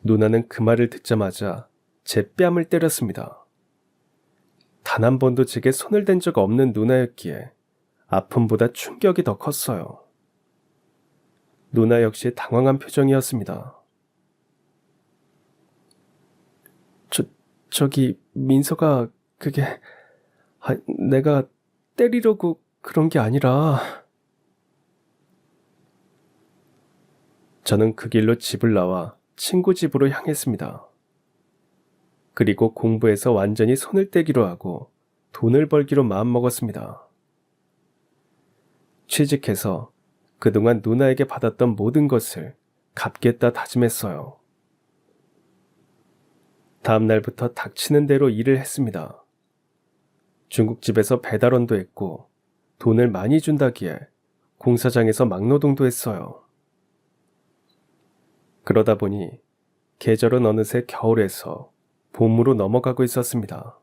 누나는 그 말을 듣자마자 제 뺨을 때렸습니다. 단 한 번도 제게 손을 댄 적 없는 누나였기에 아픔보다 충격이 더 컸어요. 누나 역시 당황한 표정이었습니다. 저기 민서가 그게 내가 때리려고 그런 게 아니라. 저는 그 길로 집을 나와 친구 집으로 향했습니다. 그리고 공부에서 완전히 손을 떼기로 하고 돈을 벌기로 마음먹었습니다. 취직해서 그동안 누나에게 받았던 모든 것을 갚겠다 다짐했어요. 다음 날부터 닥치는 대로 일을 했습니다. 중국집에서 배달원도 했고 돈을 많이 준다기에 공사장에서 막노동도 했어요. 그러다 보니 계절은 어느새 겨울에서 봄으로 넘어가고 있었습니다.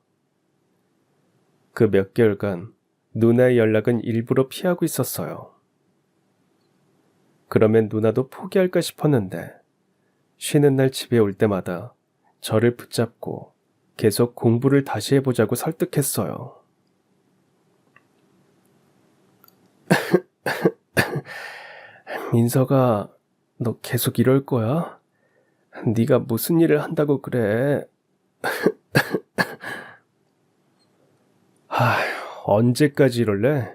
그 몇 개월간 누나의 연락은 일부러 피하고 있었어요. 그러면 누나도 포기할까 싶었는데 쉬는 날 집에 올 때마다 저를 붙잡고 계속 공부를 다시 해보자고 설득했어요. 민서가, 너 계속 이럴 거야? 네가 무슨 일을 한다고 그래? 언제까지 이럴래?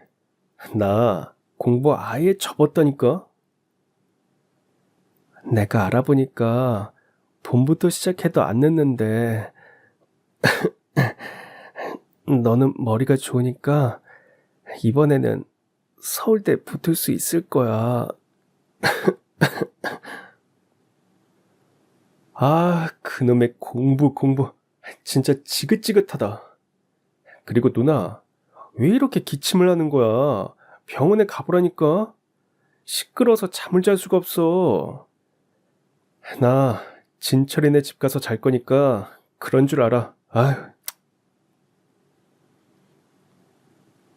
나 공부 아예 접었다니까? 내가 알아보니까 봄부터 시작해도 안 늦는데 너는 머리가 좋으니까 이번에는 서울대 붙을 수 있을 거야. 그놈의 공부. 진짜 지긋지긋하다. 그리고 누나, 왜 이렇게 기침을 하는 거야? 병원에 가보라니까? 시끄러워서 잠을 잘 수가 없어. 나 진철이네 집 가서 잘 거니까 그런 줄 알아.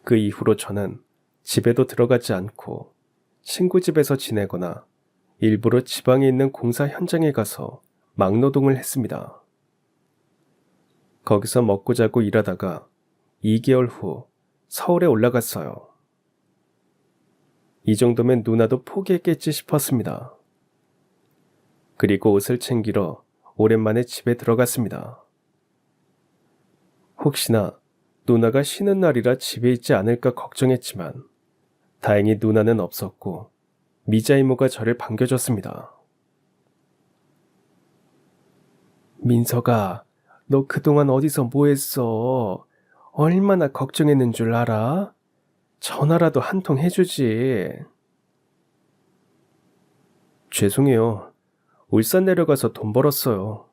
그 이후로 저는 집에도 들어가지 않고 친구 집에서 지내거나 일부러 지방에 있는 공사 현장에 가서 막노동을 했습니다. 거기서 먹고 자고 일하다가 2개월 후 서울에 올라갔어요. 이 정도면 누나도 포기했겠지 싶었습니다. 그리고 옷을 챙기러 오랜만에 집에 들어갔습니다. 혹시나 누나가 쉬는 날이라 집에 있지 않을까 걱정했지만 다행히 누나는 없었고 미자 이모가 저를 반겨줬습니다. 민서가, 너 그동안 어디서 뭐 했어? 얼마나 걱정했는 줄 알아? 전화라도 한 통 해주지. 죄송해요. 울산 내려가서 돈 벌었어요.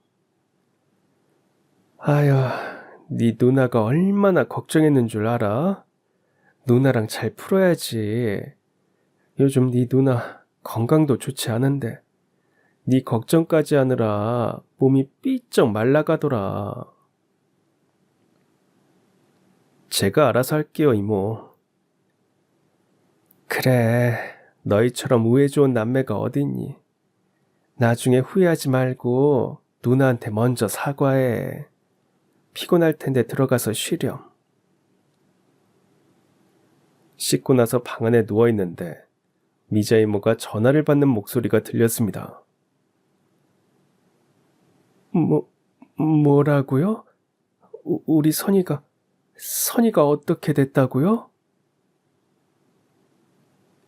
네 누나가 얼마나 걱정했는 줄 알아? 누나랑 잘 풀어야지. 요즘 네 누나 건강도 좋지 않은데 네 걱정까지 하느라 몸이 삐쩍 말라가더라. 제가 알아서 할게요, 이모. 그래, 너희처럼 우애 좋은 남매가 어딨니? 나중에 후회하지 말고 누나한테 먼저 사과해. 피곤할 텐데 들어가서 쉬렴. 씻고 나서 방 안에 누워있는데 미자 이모가 전화를 받는 목소리가 들렸습니다. 뭐라고요? 우리 선이가 어떻게 됐다고요?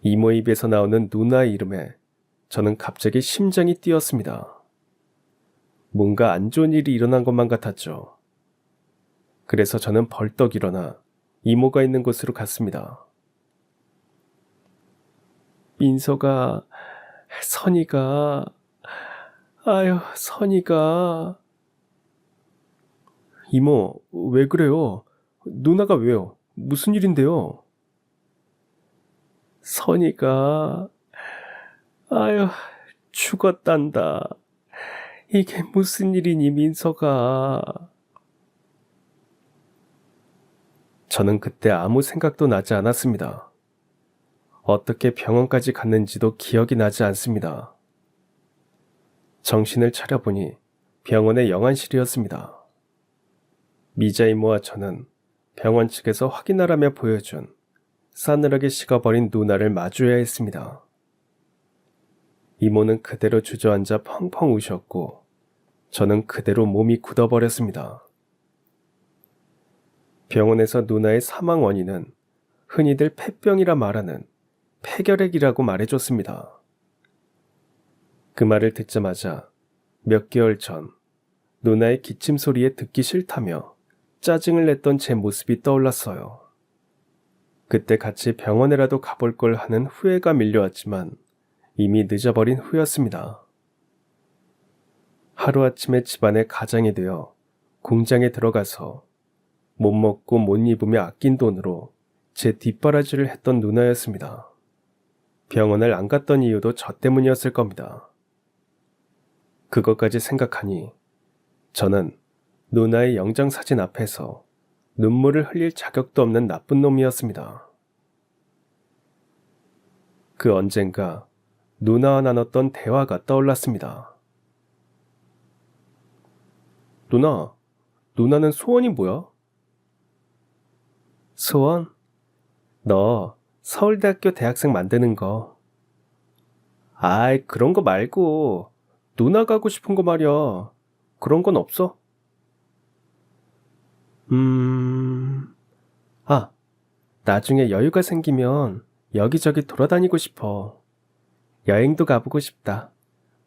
이모 입에서 나오는 누나의 이름에 저는 갑자기 심장이 뛰었습니다. 뭔가 안 좋은 일이 일어난 것만 같았죠. 그래서 저는 벌떡 일어나 이모가 있는 곳으로 갔습니다. 민서가, 선이가, 선이가. 이모, 왜 그래요? 누나가 왜요? 무슨 일인데요? 선이가, 죽었단다. 이게 무슨 일이니, 민서가. 저는 그때 아무 생각도 나지 않았습니다. 어떻게 병원까지 갔는지도 기억이 나지 않습니다. 정신을 차려보니 병원의 영안실이었습니다. 미자 이모와 저는 병원 측에서 확인하라며 보여준 싸늘하게 식어버린 누나를 마주해야 했습니다. 이모는 그대로 주저앉아 펑펑 우셨고 저는 그대로 몸이 굳어버렸습니다. 병원에서 누나의 사망 원인은 흔히들 폐병이라 말하는 폐결핵이라고 말해줬습니다. 그 말을 듣자마자 몇 개월 전 누나의 기침 소리에 듣기 싫다며 짜증을 냈던 제 모습이 떠올랐어요. 그때 같이 병원에라도 가볼 걸 하는 후회가 밀려왔지만 이미 늦어버린 후였습니다. 하루아침에 집안의 가장이 되어 공장에 들어가서 못 먹고 못 입으며 아낀 돈으로 제 뒷바라지를 했던 누나였습니다. 병원을 안 갔던 이유도 저 때문이었을 겁니다. 그것까지 생각하니 저는 누나의 영장사진 앞에서 눈물을 흘릴 자격도 없는 나쁜 놈이었습니다. 그 언젠가 누나와 나눴던 대화가 떠올랐습니다. 누나는 소원이 뭐야? 소원? 너 서울대학교 대학생 만드는 거. 그런 거 말고 누나 가고 싶은 거 말이야. 그런 건 없어? 나중에 여유가 생기면 여기저기 돌아다니고 싶어. 여행도 가보고 싶다.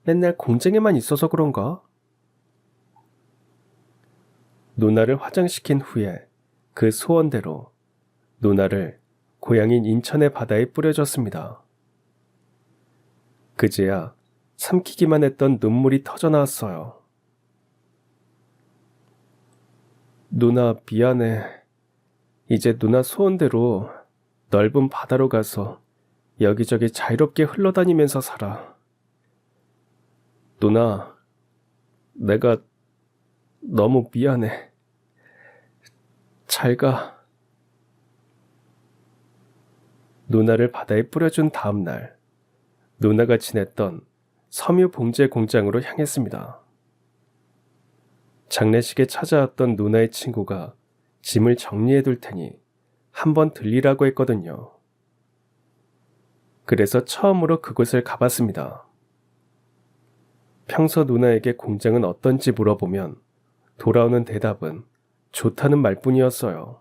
맨날 공장에만 있어서 그런가? 누나를 화장시킨 후에 그 소원대로 누나를 고향인 인천의 바다에 뿌려줬습니다. 그제야 삼키기만 했던 눈물이 터져나왔어요. 누나 미안해. 이제 누나 소원대로 넓은 바다로 가서 여기저기 자유롭게 흘러다니면서 살아. 누나, 내가 너무 미안해. 잘 가. 누나를 바다에 뿌려준 다음 날, 누나가 지냈던 섬유 봉제 공장으로 향했습니다. 장례식에 찾아왔던 누나의 친구가 짐을 정리해둘 테니 한번 들리라고 했거든요. 그래서 처음으로 그곳을 가봤습니다. 평소 누나에게 공장은 어떤지 물어보면 돌아오는 대답은 좋다는 말뿐이었어요.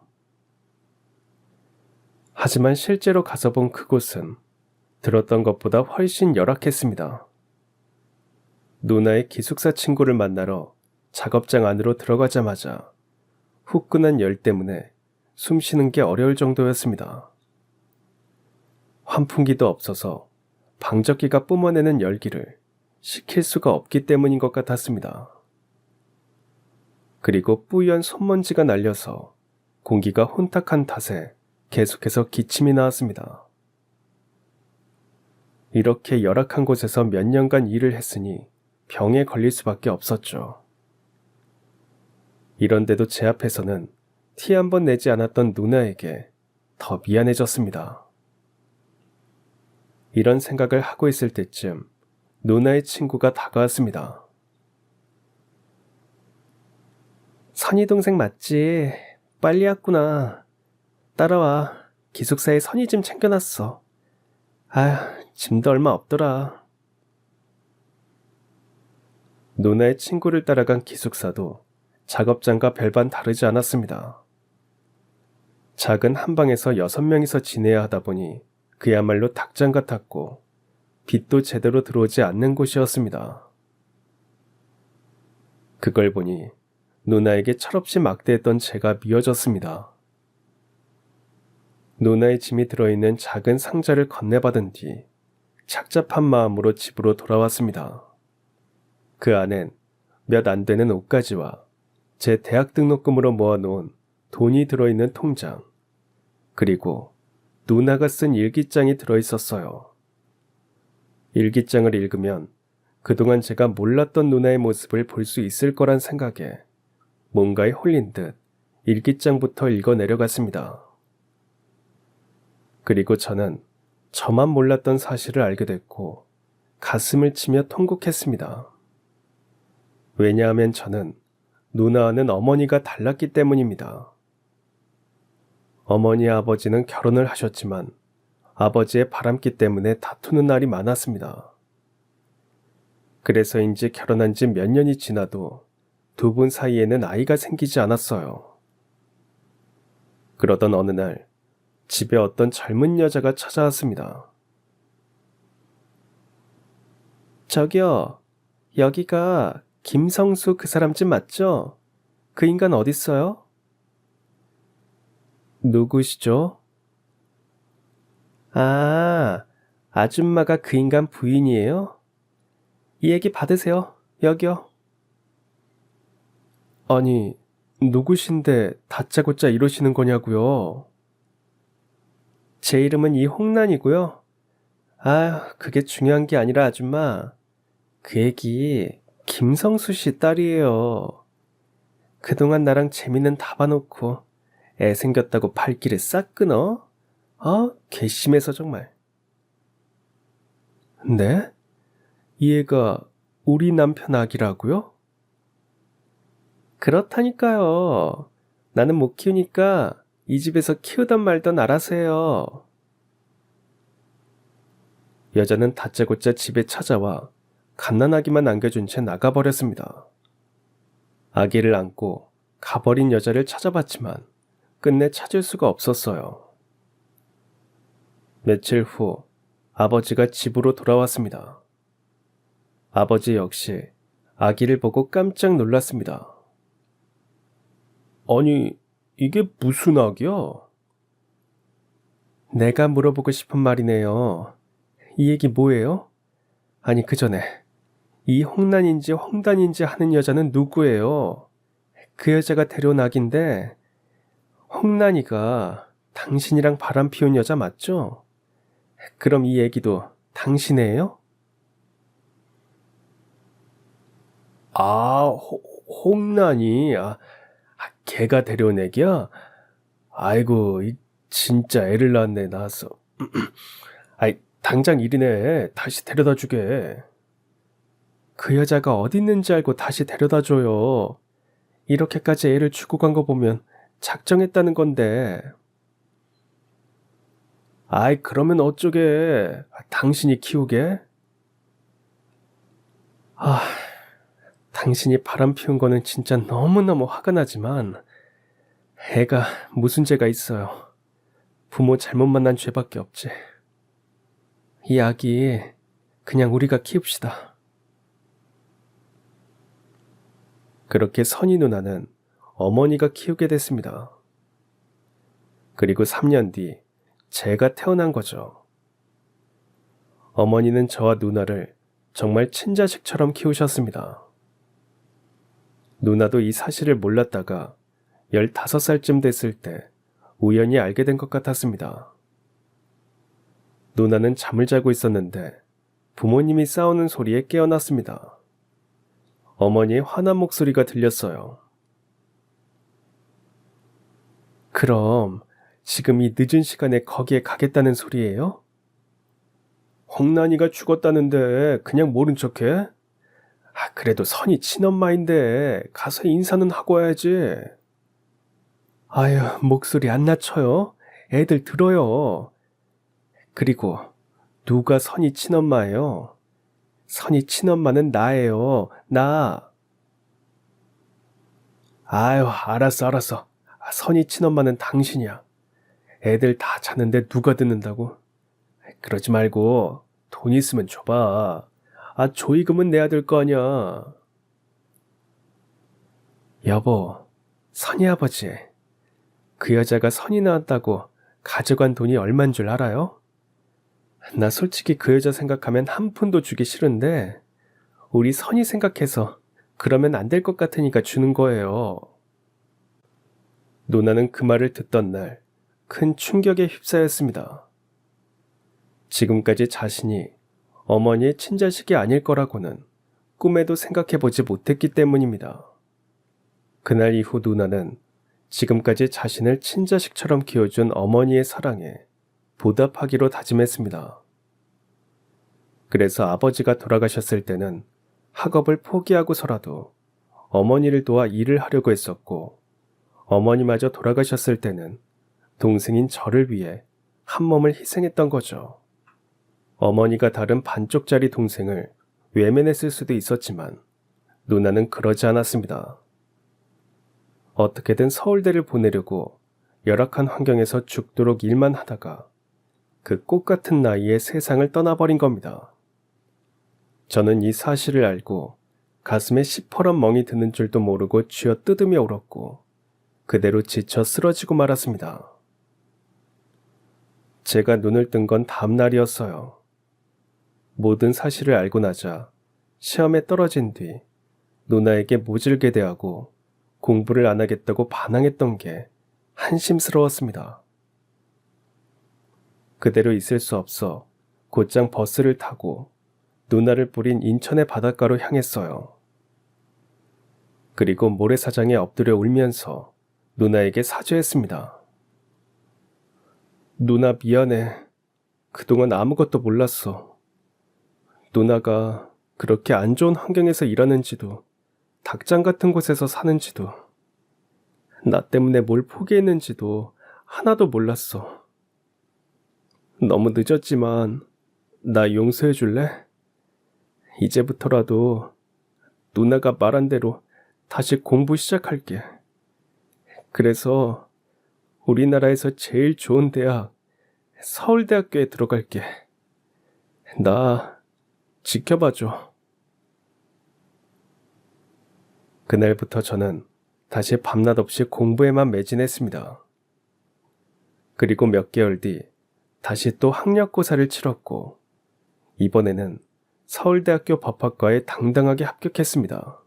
하지만 실제로 가서 본 그곳은 들었던 것보다 훨씬 열악했습니다. 누나의 기숙사 친구를 만나러 작업장 안으로 들어가자마자 후끈한 열 때문에 숨 쉬는 게 어려울 정도였습니다. 환풍기도 없어서 방적기가 뿜어내는 열기를 식힐 수가 없기 때문인 것 같았습니다. 그리고 뿌연 손먼지가 날려서 공기가 혼탁한 탓에 계속해서 기침이 나왔습니다. 이렇게 열악한 곳에서 몇 년간 일을 했으니 병에 걸릴 수밖에 없었죠. 이런데도 제 앞에서는 티 한 번 내지 않았던 누나에게 더 미안해졌습니다. 이런 생각을 하고 있을 때쯤 누나의 친구가 다가왔습니다. 선희 동생 맞지? 빨리 왔구나. 따라와. 기숙사에 선희 짐 챙겨놨어. 아휴, 짐도 얼마 없더라. 누나의 친구를 따라간 기숙사도 작업장과 별반 다르지 않았습니다. 작은 한 방에서 6명이서 지내야 하다 보니 그야말로 닭장 같았고 빛도 제대로 들어오지 않는 곳이었습니다. 그걸 보니 누나에게 철없이 막대했던 제가 미워졌습니다. 누나의 짐이 들어있는 작은 상자를 건네받은 뒤 착잡한 마음으로 집으로 돌아왔습니다. 그 안엔 몇 안 되는 옷가지와 제 대학 등록금으로 모아놓은 돈이 들어있는 통장, 그리고 누나가 쓴 일기장이 들어있었어요. 일기장을 읽으면 그동안 제가 몰랐던 누나의 모습을 볼 수 있을 거란 생각에 뭔가에 홀린 듯 일기장부터 읽어 내려갔습니다. 그리고 저는 저만 몰랐던 사실을 알게 됐고 가슴을 치며 통곡했습니다. 왜냐하면 저는 누나와는 어머니가 달랐기 때문입니다. 어머니 아버지는 결혼을 하셨지만 아버지의 바람기 때문에 다투는 날이 많았습니다. 그래서인지 결혼한 지 몇 년이 지나도 두 분 사이에는 아이가 생기지 않았어요. 그러던 어느 날 집에 어떤 젊은 여자가 찾아왔습니다. 저기요, 여기가 김성수 그 사람 집 맞죠? 그 인간 어딨어요? 누구시죠? 아, 아줌마가 그 인간 부인이에요? 이 얘기 받으세요. 여기요. 아니, 누구신데 다짜고짜 이러시는 거냐고요? 제 이름은 이홍란이고요. 아, 그게 중요한 게 아니라 아줌마. 그 애기 김성수 씨 딸이에요. 그동안 나랑 재미는 다 봐놓고 애 생겼다고 발길을 싹 끊어? 괘씸해서 정말. 네? 이 애가 우리 남편 아기라고요? 그렇다니까요. 나는 못 키우니까 이 집에서 키우던 말던 알아서 해요. 여자는 다짜고짜 집에 찾아와 갓난아기만 안겨준 채 나가버렸습니다. 아기를 안고 가버린 여자를 찾아봤지만 끝내 찾을 수가 없었어요. 며칠 후 아버지가 집으로 돌아왔습니다. 아버지 역시 아기를 보고 깜짝 놀랐습니다. 아니, 이게 무슨 아기야? 내가 물어보고 싶은 말이네요. 이 얘기 뭐예요? 아니, 그 전에 이 홍란인지 홍단인지 하는 여자는 누구예요? 그 여자가 데려온 아기인데 홍란이가 당신이랑 바람 피운 여자 맞죠? 그럼 이 얘기도 당신이에요? 아, 홍란이, 걔가 데려온 애기야? 아이고, 진짜 애를 낳았네, 낳았어. 아이, 당장 일이네. 다시 데려다 주게. 그 여자가 어디 있는지 알고 다시 데려다 줘요. 이렇게까지 애를 주고 간 거 보면 작정했다는 건데. 아이, 그러면 어쩌게. 당신이 키우게? 당신이 바람 피운 거는 진짜 너무너무 화가 나지만 애가 무슨 죄가 있어요. 부모 잘못 만난 죄밖에 없지. 이 아기 그냥 우리가 키웁시다. 그렇게 선희 누나는 어머니가 키우게 됐습니다. 그리고 3년 뒤 제가 태어난 거죠. 어머니는 저와 누나를 정말 친자식처럼 키우셨습니다. 누나도 이 사실을 몰랐다가 15살쯤 됐을 때 우연히 알게 된 것 같았습니다. 누나는 잠을 자고 있었는데 부모님이 싸우는 소리에 깨어났습니다. 어머니의 화난 목소리가 들렸어요. 그럼 지금 이 늦은 시간에 거기에 가겠다는 소리예요? 홍난이가 죽었다는데 그냥 모른 척해? 그래도 선이 친엄마인데 가서 인사는 하고 와야지. 아유, 목소리 안 낮춰요. 애들 들어요. 그리고 누가 선이 친엄마예요? 선이 친엄마는 나예요. 나. 아유, 알았어. 선이 친엄마는 당신이야. 애들 다 자는데 누가 듣는다고? 그러지 말고 돈 있으면 줘봐. 조의금은 내야 될 거 아니야. 여보, 선이 아버지. 그 여자가 선이 나왔다고 가져간 돈이 얼만 줄 알아요? 나 솔직히 그 여자 생각하면 한 푼도 주기 싫은데 우리 선이 생각해서 그러면 안 될 것 같으니까 주는 거예요. 누나는 그 말을 듣던 날 큰 충격에 휩싸였습니다. 지금까지 자신이 어머니의 친자식이 아닐 거라고는 꿈에도 생각해보지 못했기 때문입니다. 그날 이후 누나는 지금까지 자신을 친자식처럼 키워준 어머니의 사랑에 보답하기로 다짐했습니다. 그래서 아버지가 돌아가셨을 때는 학업을 포기하고서라도 어머니를 도와 일을 하려고 했었고, 어머니마저 돌아가셨을 때는 동생인 저를 위해 한 몸을 희생했던 거죠. 어머니가 다른 반쪽짜리 동생을 외면했을 수도 있었지만 누나는 그러지 않았습니다. 어떻게든 서울대를 보내려고 열악한 환경에서 죽도록 일만 하다가 그 꽃 같은 나이에 세상을 떠나버린 겁니다. 저는 이 사실을 알고 가슴에 시퍼런 멍이 드는 줄도 모르고 쥐어뜯으며 울었고 그대로 지쳐 쓰러지고 말았습니다. 제가 눈을 뜬 건 다음 날이었어요. 모든 사실을 알고 나자 시험에 떨어진 뒤 누나에게 모질게 대하고 공부를 안 하겠다고 반항했던 게 한심스러웠습니다. 그대로 있을 수 없어 곧장 버스를 타고 누나를 뿌린 인천의 바닷가로 향했어요. 그리고 모래사장에 엎드려 울면서 누나에게 사죄했습니다. 누나 미안해. 그동안 아무것도 몰랐어. 누나가 그렇게 안 좋은 환경에서 일하는지도 닭장 같은 곳에서 사는지도 나 때문에 뭘 포기했는지도 하나도 몰랐어. 너무 늦었지만 나 용서해 줄래? 이제부터라도 누나가 말한 대로 다시 공부 시작할게. 그래서 우리나라에서 제일 좋은 대학 서울대학교에 들어갈게. 나 지켜봐줘. 그날부터 저는 다시 밤낮 없이 공부에만 매진했습니다. 그리고 몇 개월 뒤 다시 또 학력고사를 치렀고 이번에는 서울대학교 법학과에 당당하게 합격했습니다.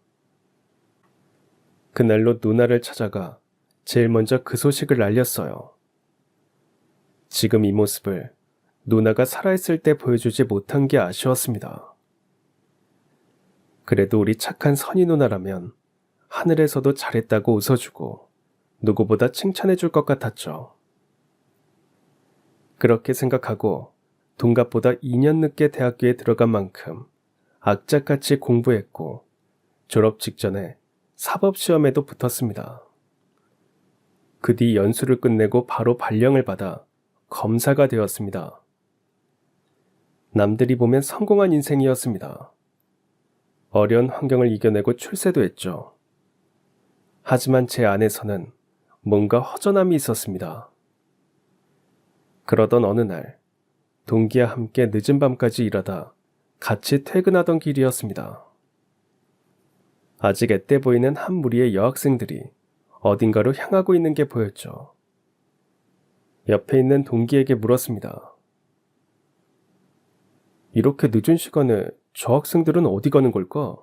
그날로 누나를 찾아가 제일 먼저 그 소식을 알렸어요. 지금 이 모습을 누나가 살아있을 때 보여주지 못한 게 아쉬웠습니다. 그래도 우리 착한 선희 누나라면 하늘에서도 잘했다고 웃어주고 누구보다 칭찬해줄 것 같았죠. 그렇게 생각하고 동갑보다 2년 늦게 대학교에 들어간 만큼 악착같이 공부했고 졸업 직전에 사법시험에도 붙었습니다. 그 뒤 연수를 끝내고 바로 발령을 받아 검사가 되었습니다. 남들이 보면 성공한 인생이었습니다. 어려운 환경을 이겨내고 출세도 했죠. 하지만 제 안에서는 뭔가 허전함이 있었습니다. 그러던 어느 날 동기와 함께 늦은 밤까지 일하다 같이 퇴근하던 길이었습니다. 아직 앳돼 보이는 한 무리의 여학생들이 어딘가로 향하고 있는 게 보였죠. 옆에 있는 동기에게 물었습니다. 이렇게 늦은 시간에 저 학생들은 어디 가는 걸까?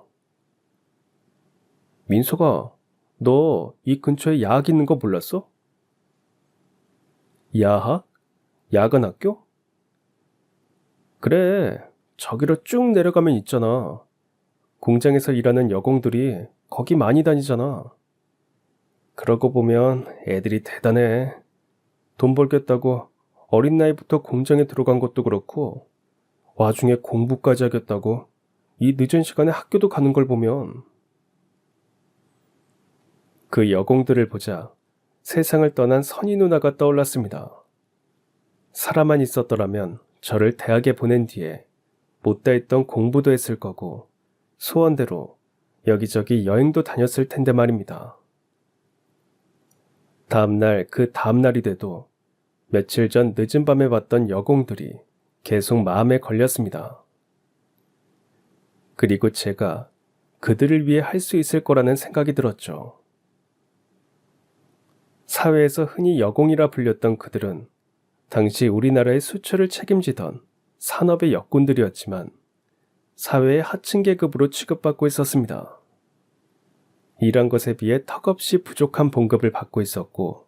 민서가, 너 이 근처에 야학 있는 거 몰랐어? 야학? 야간 학교? 그래, 저기로 쭉 내려가면 있잖아. 공장에서 일하는 여공들이 거기 많이 다니잖아. 그러고 보면 애들이 대단해. 돈 벌겠다고 어린 나이부터 공장에 들어간 것도 그렇고 와중에 공부까지 하겠다고 이 늦은 시간에 학교도 가는 걸 보면. 그 여공들을 보자 세상을 떠난 선희 누나가 떠올랐습니다. 살아만 있었더라면 저를 대학에 보낸 뒤에 못다 했던 공부도 했을 거고 소원대로 여기저기 여행도 다녔을 텐데 말입니다. 다음날 그 다음날이 돼도 며칠 전 늦은 밤에 봤던 여공들이 계속 마음에 걸렸습니다. 그리고 제가 그들을 위해 할 수 있을 거라는 생각이 들었죠. 사회에서 흔히 여공이라 불렸던 그들은 당시 우리나라의 수출을 책임지던 산업의 역군들이었지만 사회의 하층 계급으로 취급받고 있었습니다. 일한 것에 비해 턱없이 부족한 봉급을 받고 있었고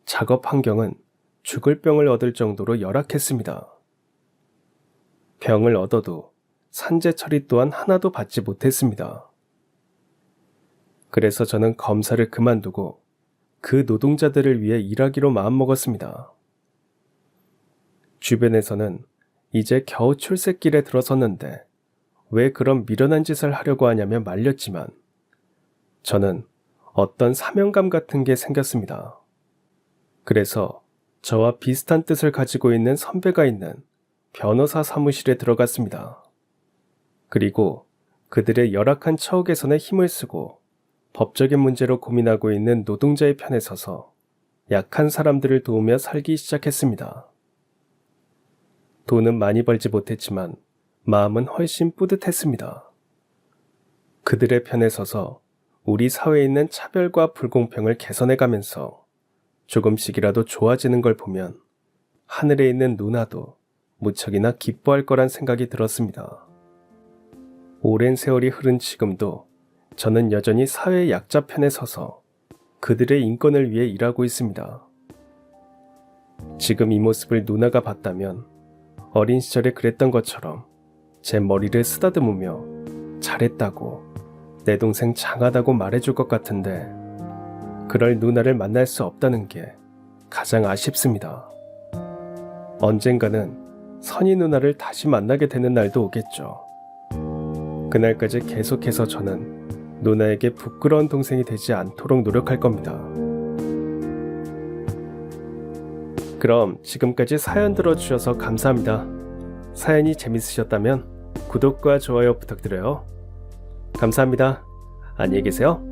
작업 환경은 죽을 병을 얻을 정도로 열악했습니다. 병을 얻어도 산재 처리 또한 하나도 받지 못했습니다. 그래서 저는 검사를 그만두고 그 노동자들을 위해 일하기로 마음먹었습니다. 주변에서는 이제 겨우 출세길에 들어섰는데 왜 그런 미련한 짓을 하려고 하냐며 말렸지만 저는 어떤 사명감 같은 게 생겼습니다. 그래서 저와 비슷한 뜻을 가지고 있는 선배가 있는 변호사 사무실에 들어갔습니다. 그리고 그들의 열악한 처우 개선에 힘을 쓰고 법적인 문제로 고민하고 있는 노동자의 편에 서서 약한 사람들을 도우며 살기 시작했습니다. 돈은 많이 벌지 못했지만 마음은 훨씬 뿌듯했습니다. 그들의 편에 서서 우리 사회에 있는 차별과 불공평을 개선해가면서 조금씩이라도 좋아지는 걸 보면 하늘에 있는 누나도 무척이나 기뻐할 거란 생각이 들었습니다. 오랜 세월이 흐른 지금도 저는 여전히 사회의 약자 편에 서서 그들의 인권을 위해 일하고 있습니다. 지금 이 모습을 누나가 봤다면 어린 시절에 그랬던 것처럼 제 머리를 쓰다듬으며 잘했다고 내 동생 장하다고 말해줄 것 같은데 그럴 누나를 만날 수 없다는 게 가장 아쉽습니다. 언젠가는 선희 누나를 다시 만나게 되는 날도 오겠죠. 그날까지 계속해서 저는 누나에게 부끄러운 동생이 되지 않도록 노력할 겁니다. 그럼 지금까지 사연 들어주셔서 감사합니다. 사연이 재밌으셨다면 구독과 좋아요 부탁드려요. 감사합니다. 안녕히 계세요.